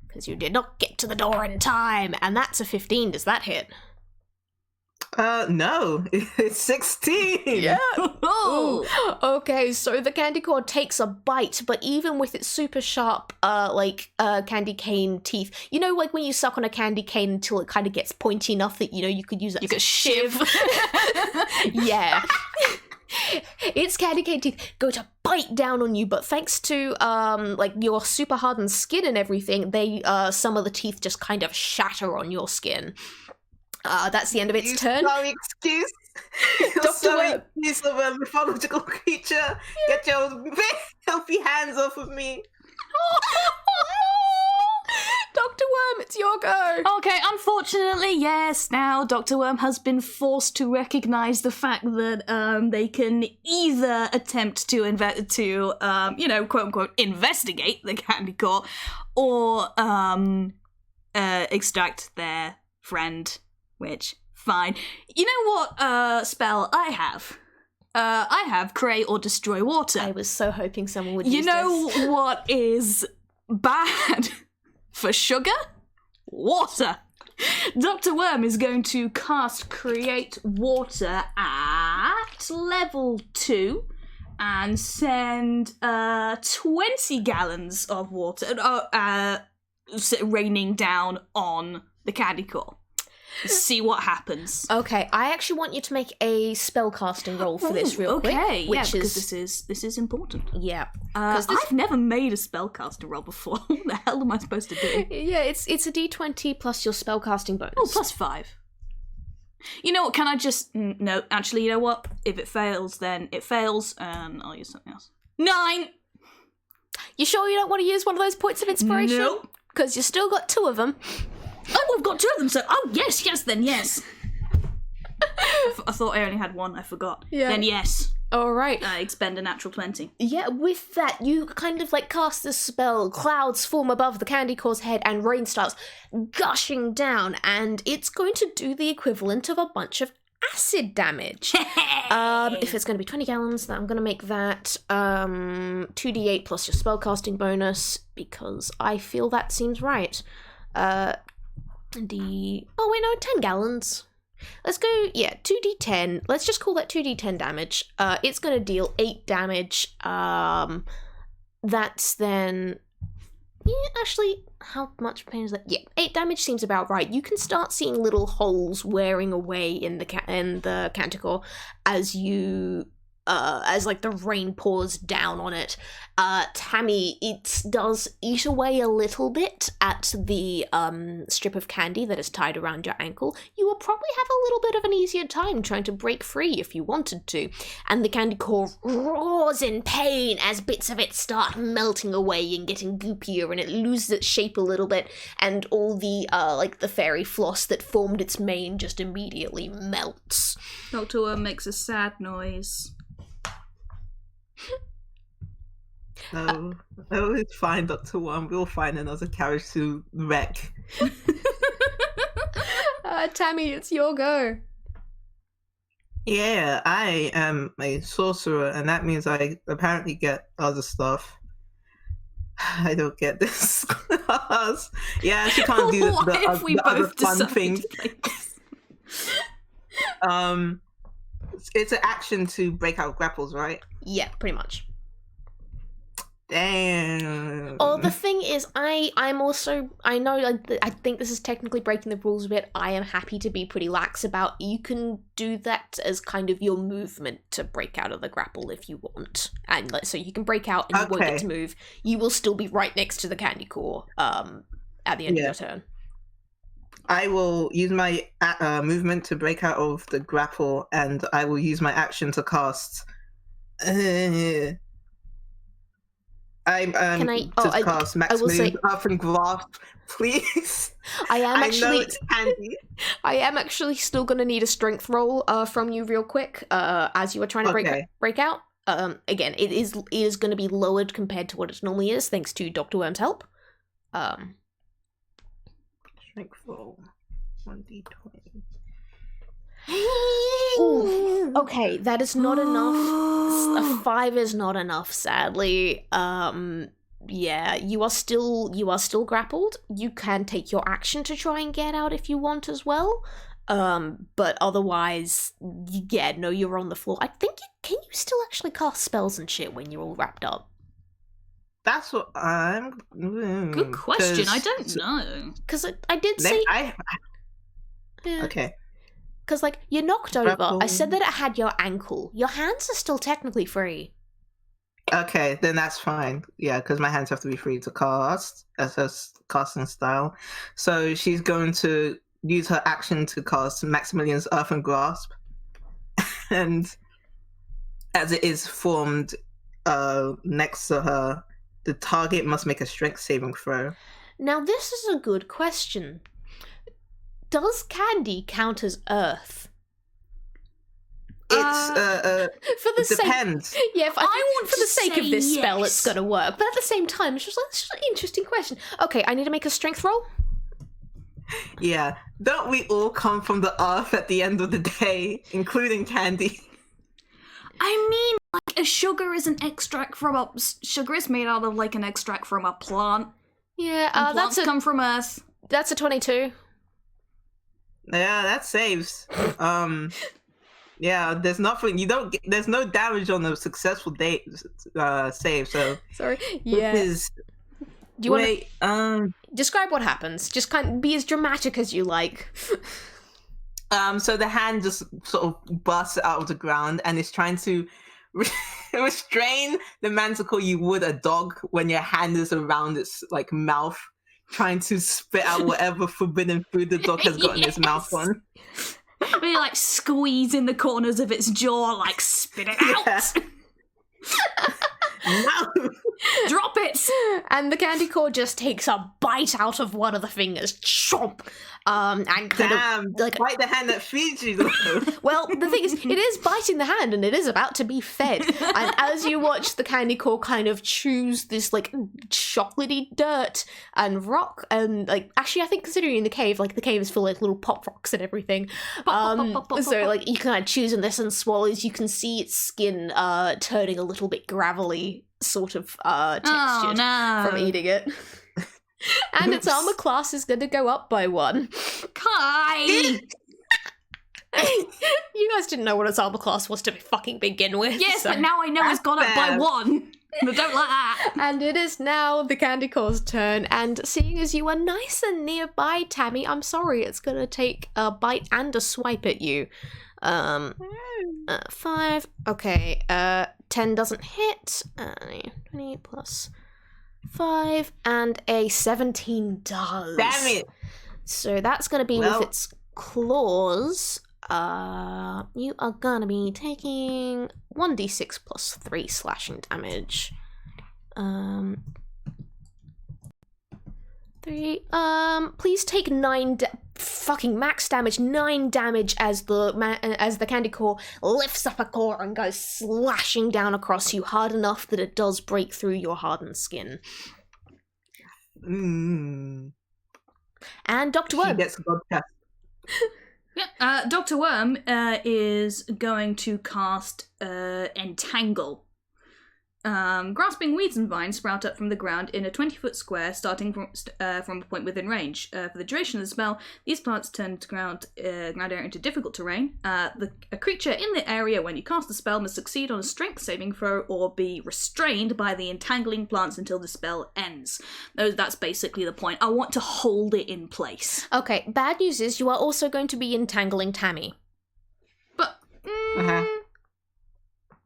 Because you did not get to the door in time. And that's a 15. Does that hit? No, it's 16. Yeah. Ooh. Okay, so the candy corn takes a bite, but even with its super sharp, candy cane teeth, you know, like when you suck on a candy cane until it kind of gets pointy enough that, you know, you could use it You as could shiv. Yeah. Its candy cane teeth go to bite down on you, but thanks to your super hardened skin and everything, they some of the teeth just kind of shatter on your skin. That's the end of its turn. Sorry, excuse. Excuse of a mythological creature. Yeah. Get your filthy hands off of me. Dr. Worm, it's your go. Okay, unfortunately, yes. Now Dr. Worm has been forced to recognise the fact that they can either attempt to quote unquote investigate the candy corn, or extract their friend. Which, fine. You know what spell I have? I have Create or Destroy Water. I was so hoping someone would use this. You know what is bad for sugar? Water. Dr. Worm is going to cast Create Water at level 2 and send 20 gallons of water raining down on the candy corn. See what happens. Okay, I actually want you to make a spell casting roll for this real quick. Okay, because this is important. Yeah. I've never made a spellcaster roll before. What the hell am I supposed to do? Yeah, it's a d20 plus your spellcasting bonus. Oh, plus 5. You know what, can I just... No, actually, you know what? If it fails, then it fails, and I'll use something else. 9! You sure you don't want to use one of those points of inspiration? Nope. Because you still got 2 of them. Oh, we've got 2 of them, so... Oh, yes, then yes. I thought I only had 1, I forgot. Yeah. Then yes. All right. I expend a natural 20. Yeah, with that, you kind of cast this spell, clouds form above the candy corn's head, and rain starts gushing down, and it's going to do the equivalent of a bunch of acid damage. If it's going to be 20 gallons, then I'm going to make that 2d8 plus your spellcasting bonus, because I feel that seems right. 10 gallons. Let's go, 2d10. Let's just call that 2d10 damage. It's going to deal 8 damage. That's then... actually, how much pain is that? 8 damage seems about right. You can start seeing little holes wearing away in the Canticore as you as like the rain pours down on it. Tammy, it does eat away a little bit at the strip of candy that is tied around your ankle. You will probably have a little bit of an easier time trying to break free if you wanted to. And the candy core roars in pain as bits of it start melting away and getting goopier, and it loses its shape a little bit, and all the like the fairy floss that formed its mane just immediately melts. Dr. Worm makes a sad noise. Oh, it's fine, Dr. Worm. We'll find another carriage to wreck. Tammy, it's your go. Yeah, I am a sorcerer, and that means I apparently get other stuff. I don't get this class. Yeah, she can't do the other fun things. It's an action to break out grapples, right? Yeah, pretty much. Damn. Oh, the thing is, I'm also, I know, I think this is technically breaking the rules a bit. I am happy to be pretty lax about, you can do that as kind of your movement to break out of the grapple if you want. And so you can break out and you won't get to move. You will still be right next to the candy core at the end of your turn. I will use my movement to break out of the grapple, and I will use my action to cast. Cast Max Move up and grasp, please. I know it's handy. I am actually still going to need a strength roll from you real quick as you are trying to break out. Again, it is going to be lowered compared to what it normally is, thanks to Dr. Worm's help. Strength roll 1d20. Ooh, okay, that is not enough. A 5 is not enough, sadly. Yeah, you are still grappled. You can take your action to try and get out if you want as well. But otherwise, yeah, no, you're on the floor. I think can you still actually cast spells and shit when you're all wrapped up? That's what I'm. Good question. I don't know. Because I did say. Okay. Because, like, you're knocked over. I said that it had your ankle. Your hands are still technically free. Okay, then that's fine. Yeah, because my hands have to be free to cast as her casting style. So she's going to use her action to cast Maximilian's Earthen Grasp. And as it is formed next to her, the target must make a strength saving throw. Now, this is a good question. Does candy count as earth? It's for the depends. Sake, yeah, for the sake of this spell, yes. It's gonna work. But at the same time, it's just an interesting question. Okay, I need to make a strength roll. Yeah, don't we all come from the earth at the end of the day, including candy? I mean, like, a sugar is an extract from a sugar is made out of like an extract from a plant. Yeah, and plants come from Earth. That's a 22. Yeah, that saves. Yeah, there's nothing. There's no damage on a successful save. So sorry. Yeah. Do you want to describe what happens? Just kind of be as dramatic as you like. So the hand just sort of bursts out of the ground and is trying to restrain the manticore you would a dog when your hand is around its like mouth, trying to spit out whatever forbidden food the dog has got in its mouth on. Really like squeezing the corners of its jaw, like spit it out. No. Drop it. And the candy core just takes a bite out of one of the fingers. Chomp. And kind of like bite the hand that feeds you though. Well, the thing is, it is biting the hand and it is about to be fed. And as you watch the candy core kind of chews this like chocolatey dirt and rock, and like actually I think considering in the cave is full of like little pop rocks and everything. So like you kind of chews on this and swallows, you can see its skin turning a little bit gravelly sort of textured from eating it. And its armor class is going to go up by 1. Kai! You guys didn't know what its armor class was to fucking begin with. Yes, so. but now I know it's gone up by 1. I don't like that. And it is now the Candy Corps' turn, and seeing as you are nice and nearby, Tammy, I'm sorry, it's gonna take a bite and a swipe at you. 5, okay, 10 doesn't hit, 20 plus 5, and a 17 does. Damn it! So that's gonna be with its claws. You are gonna be taking 1d6 plus 3 slashing damage. 3. Please take 9 fucking max damage. 9 damage as the Candy Corps lifts up a claw and goes slashing down across you hard enough that it does break through your hardened skin. Mm. And Dr. Worm. She gets podcast. Yeah, Dr. Worm is going to cast Entangle. Grasping weeds and vines sprout up from the ground in a 20-foot square, starting from a point within range. For the duration of the spell, these plants turn ground area into difficult terrain. A creature in the area when you cast the spell must succeed on a strength saving throw or be restrained by the entangling plants until the spell ends. That's basically the point. I want to hold it in place. Okay, bad news is you are also going to be entangling Tammy. But,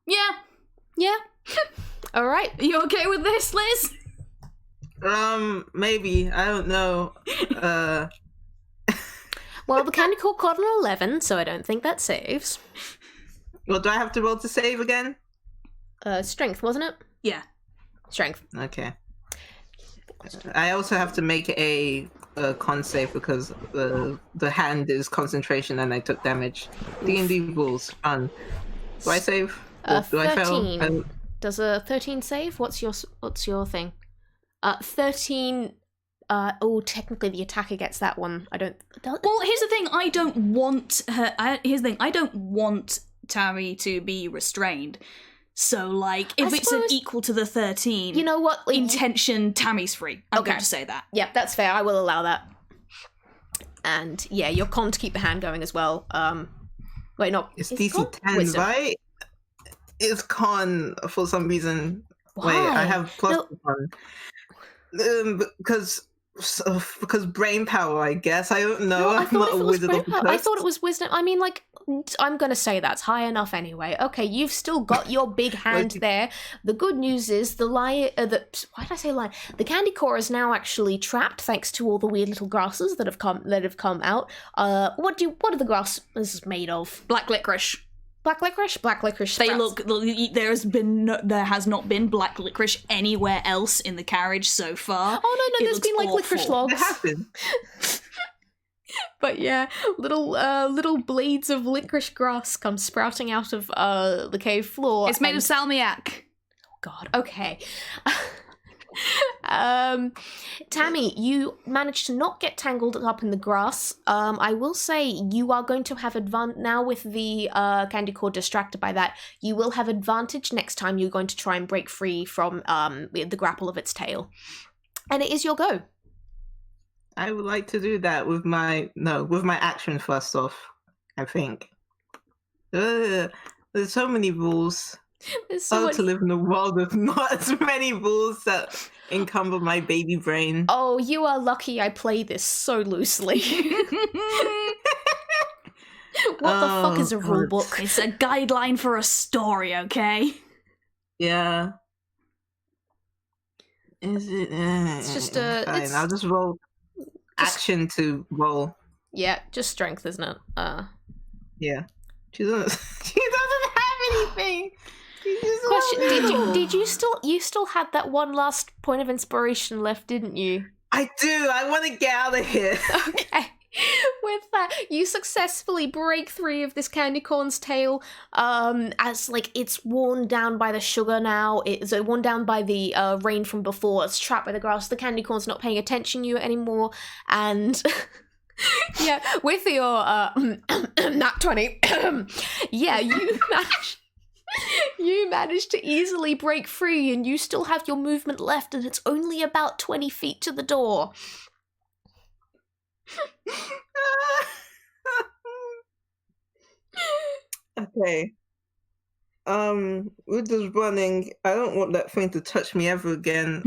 Yeah. All right. Are you okay with this, Liz? Maybe. I don't know. Well, the Candy Corps got an 11, so I don't think that saves. Well, do I have to roll to save again? Strength, wasn't it? Yeah. Strength. Okay. I also have to make a con save because the hand is concentration and I took damage. D&D rules. Fun. Do I save? Or do I fail? 13. Does a 13 save? What's your thing? 13. Technically the attacker gets that one. Well, here's the thing. I don't want her. Here's the thing. I don't want Tammy to be restrained. So, like, if it's an equal to the 13, you know what? Intention, Tammy's free. I'm going to say that. Yep, that's fair. I will allow that. And yeah, your con to keep the hand going as well. Wait, no. It's DC 10, Wisdom. right? It's con for some reason. Why? Wait, I have plus con. Because brain power, I guess. I don't know. I I'm not a wizard of I thought it was wisdom. I mean, like, I'm going to say that's high enough anyway. Okay, you've still got your big hand there. The good news is why did I say lion? The Candy Corps is now actually trapped thanks to all the weird little grasses that have come out. What are the grasses made of? Black licorice. Black licorice? Black licorice. They look. There has not been black licorice anywhere else in the carriage so far. Oh no, there's been like licorice logs. It happened. But yeah, little blades of licorice grass come sprouting out of the cave floor. It's made of salmiak. Oh God. Okay. Tammy, you managed to not get tangled up in the grass. I will say you are going to have now with the Candy Corps distracted by that. You will have advantage next time you're going to try and break free from the grapple of its tail. And it is your go. I would like to do that with my action first off, I think. There's so many rules. There's so much... to live in a world with not as many rules that encumber my baby brain. Oh, you are lucky I play this so loosely. What the fuck is a rule book? It's a guideline for a story, okay? Yeah. Is it? It's just fine. I'll just roll action to roll. Yeah, just strength, isn't it? Yeah. She doesn't have anything. Question: Did you still had that one last point of inspiration left, didn't you? I do. I want to get out of here. Okay. With that, you successfully break free of this candy corn's tail. As like it's worn down by the sugar now. It's worn down by the rain from before. It's trapped by the grass. The candy corn's not paying attention to you anymore, and. Yeah, with your nat 20, yeah, you managed to easily break free, and you still have your movement left, and it's only about 20 feet to the door. Okay. with this running, I don't want that thing to touch me ever again.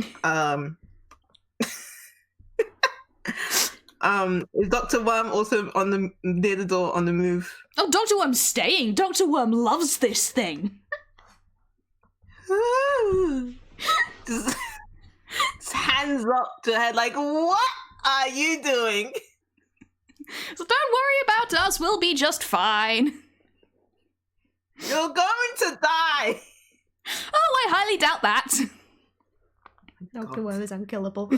Is Dr. Worm also near the door on the move? Oh, Dr. Worm's staying. Dr. Worm loves this thing. just hands up to her head, like, what are you doing? So don't worry about us. We'll be just fine. You're going to die. Oh, I highly doubt that. Dr. Worm is unkillable.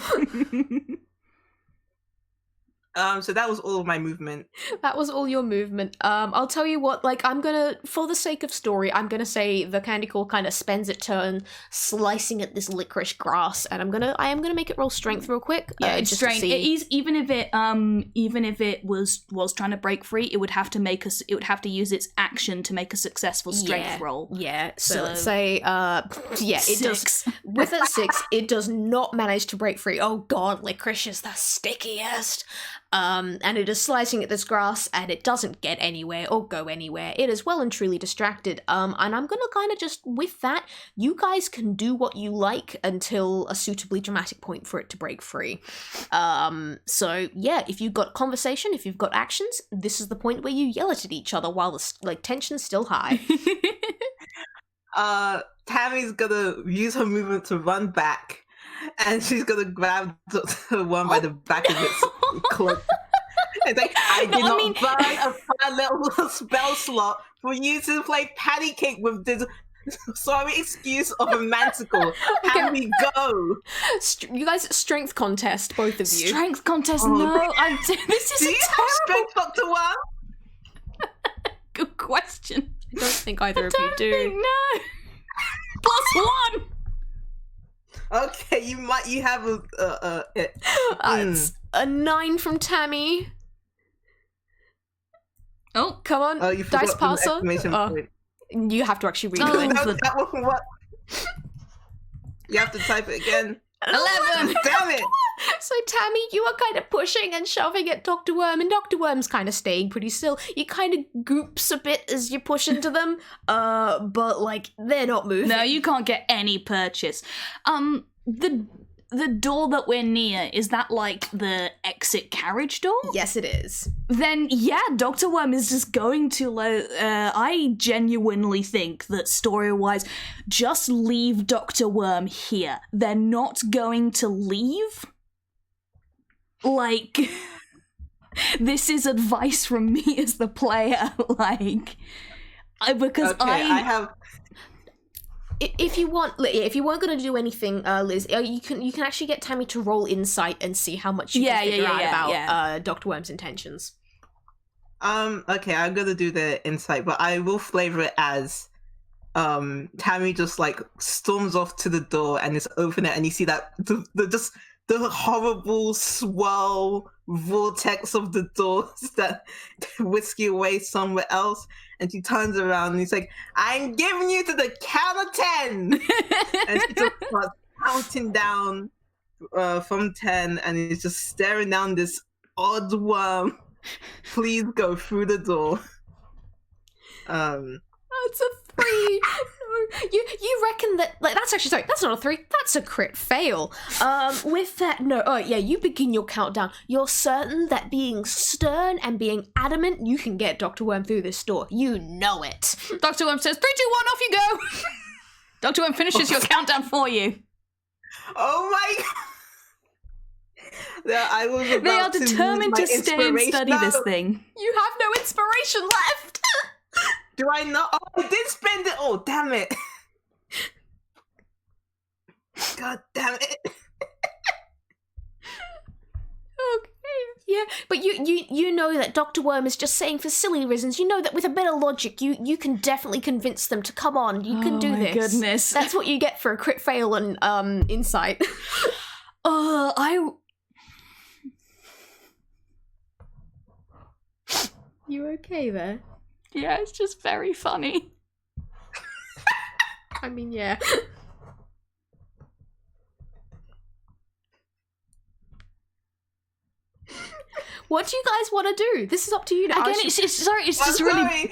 So that was all of my movement. That was all your movement. I'll tell you what, like, for the sake of story, I'm gonna say the candy corn kind of spends its turn slicing at this licorice grass, and I am gonna make it roll strength real quick. Yeah, it's just to strength. see. Even if it was trying to break free, it would have to use its action to make a successful strength roll. Yeah. So let's say, it does. 6. With a 6, it does not manage to break free. Oh god, licorice is the stickiest. And it is slicing at this grass, and it doesn't get anywhere or go anywhere. It is well and truly distracted. And I'm gonna kind of just, with that, you guys can do what you like until a suitably dramatic point for it to break free. So yeah, if you've got conversation, if you've got actions, this is the point where you yell at each other while the tension's still high. Tammy's gonna use her movement to run back, and she's gonna grab the one by the back of its cloak. It's like, I did not burn a fun little spell slot for you to play patty cake with this sorry excuse of a manticle. Can we go? You guys, strength contest, both of you. Strength contest? No, this is Do you have strength, Dr. Worm? Good question. I don't think either of you do. No. +1. Okay, you have It's a 9 from Tammy. Oh, come on, oh, you forgot dice passer. Point. You have to actually read Oh, it. That won't work. You have to type it again. 11. Damn it! So Tammy, you are kind of pushing and shoving at Dr. Worm, and Dr. Worm's kind of staying pretty still. You kind of goops a bit as you push into them, but like they're not moving. No, you can't get any purchase. The door that we're near, is that like the exit carriage door? Yes, it is. Then yeah, Dr. Worm is just going to I genuinely think that story-wise, just leave Dr. Worm here. They're not going to leave. Like, this is advice from me as the player, like, because okay, I have... If you weren't going to do anything, Liz, you can actually get Tammy to roll insight and see how much you can figure out about Dr. Worm's intentions. Okay, I'm gonna do the insight, but I will flavor it as Tammy just like storms off to the door and is open it, and you see that the horrible swirl vortex of the doors that whisk you away somewhere else. And she turns around and he's like, I'm giving you to the count of 10. And she just starts counting down from 10, and he's just staring down this odd worm. Please go through the door. That's a 3. You reckon that, like, that's not a 3, that's a crit fail. With that, you begin your countdown. You're certain that being stern and being adamant, you can get Dr. Worm through this door. You know it. Dr. Worm says, 3, 2, 1, off you go! Dr. Worm finishes your countdown for you. Oh my god! I was about they are determined to stay and study this thing. You have no inspiration left! Do I not? Oh, I did spend it all. Damn it! God damn it! Okay, yeah, but you know that Dr. Worm is just saying for silly reasons. You know that with a bit of logic, you can definitely convince them to come on. You can do this. Oh my goodness! That's what you get for a crit fail on insight. You okay there? Yeah, it's just very funny. I mean, yeah. What do you guys want to do? This is up to you now. Again, it's just really...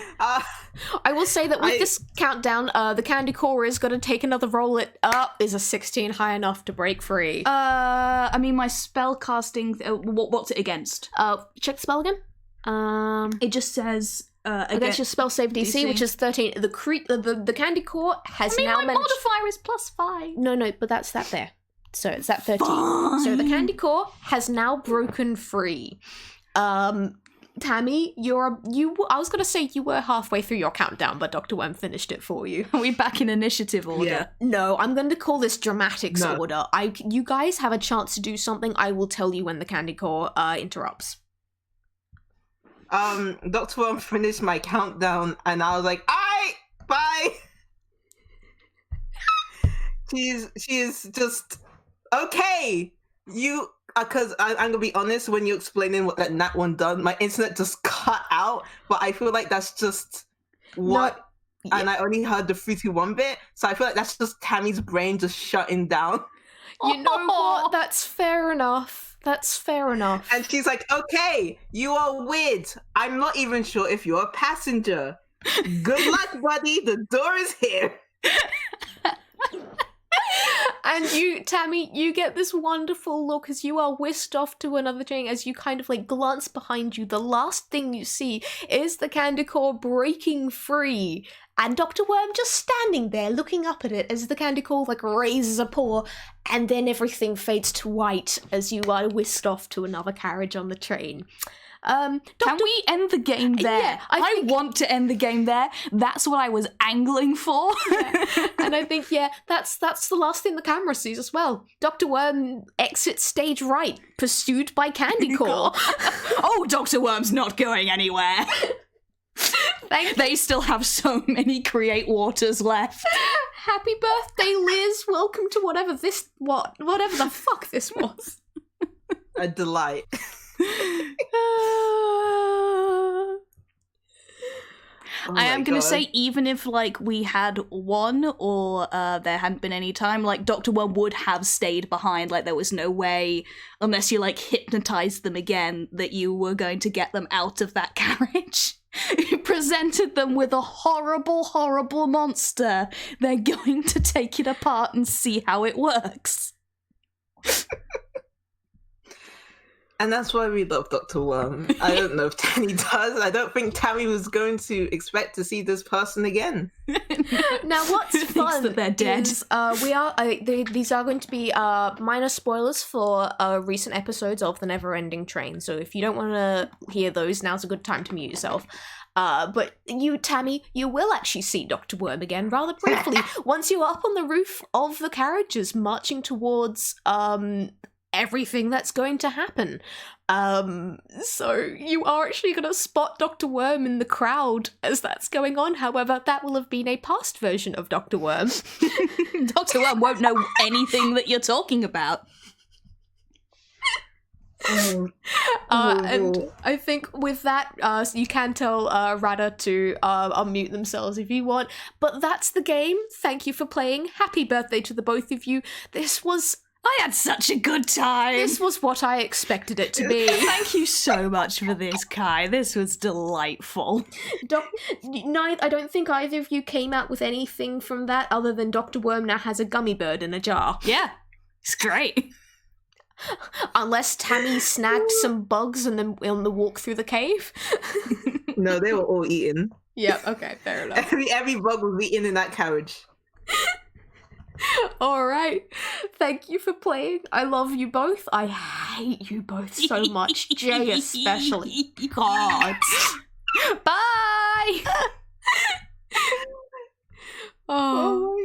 I will say that with this countdown, the candy core is going to take another roll at is a 16 high enough to break free? I mean, my spell casting. What's it against? Check the spell again. It just says against your spell save DC, which is 13. The candy core has now my modifier is +5. No, but that's that there. So it's at 13. Fine. So the candy core has now broken free. Tammy, I was gonna say you were halfway through your countdown, but Dr. Worm finished it for you. Are we back in initiative order? Yeah. No, I'm going to call this dramatics order. You guys have a chance to do something. I will tell you when the candy core interrupts. Dr. Worm finished my countdown, and I was like, "Alright, bye." She is just okay. Because I'm gonna be honest, when you're explaining what that nat one done, my internet just cut out. But I feel like that's just what, and I only heard the 3-2-1 bit, so I feel like that's just Tammy's brain just shutting down. You know what? That's fair enough. That's fair enough. And she's like, "Okay, you are weird. I'm not even sure if you're a passenger. Good luck, buddy. The door is here." And you, Tammy, you get this wonderful look as you are whisked off to another train. As you kind of like glance behind you, the last thing you see is the candy core breaking free, and Dr. Worm just standing there looking up at it as the candy core like raises a paw, and then everything fades to white as you are whisked off to another carriage on the train. Can we end the game there? Yeah, I want to end the game there. That's what I was angling for. Yeah. And I think, that's the last thing the camera sees as well. Dr. Worm exits stage right, pursued by Candy Core. Oh, Dr. Worm's not going anywhere. They still have so many Create Waters left. Happy birthday, Liz. Welcome to whatever the fuck this was. A delight. I am going to say, even if like we had won or there hadn't been any time, like Dr. Worm would have stayed behind. Like there was no way, unless you like hypnotized them again, that you were going to get them out of that carriage. You presented them with a horrible, horrible monster. They're going to take it apart and see how it works. And that's why we love Dr. Worm. I don't know if Tammy does. I don't think Tammy was going to expect to see this person again. Now, what's fun that they're dead. is these are going to be minor spoilers for recent episodes of the Neverending Train. So if you don't want to hear those, now's a good time to mute yourself. But you, Tammy, you will actually see Dr. Worm again rather briefly once you're up on the roof of the carriages marching towards everything that's going to happen. So you are actually going to spot Dr. Worm in the crowd as that's going on. However, that will have been a past version of Dr. Worm. Dr. Worm won't know anything that you're talking about. And I think with that, you can tell Rada to unmute themselves if you want. But that's the game. Thank you for playing. Happy birthday to the both of you. I had such a good time. This was what I expected it to be. Thank you so much for this, Kai. This was delightful. I don't think either of you came out with anything from that other than Dr. Worm now has a gummy bird in a jar. Yeah, it's great. Unless Tammy snagged some bugs on the walk through the cave. No, they were all eaten. Yeah, okay, fair enough. Every bug was eaten in that carriage. All right. Thank you for playing. I love you both. I hate you both so much. Jay especially. God. Bye. Oh.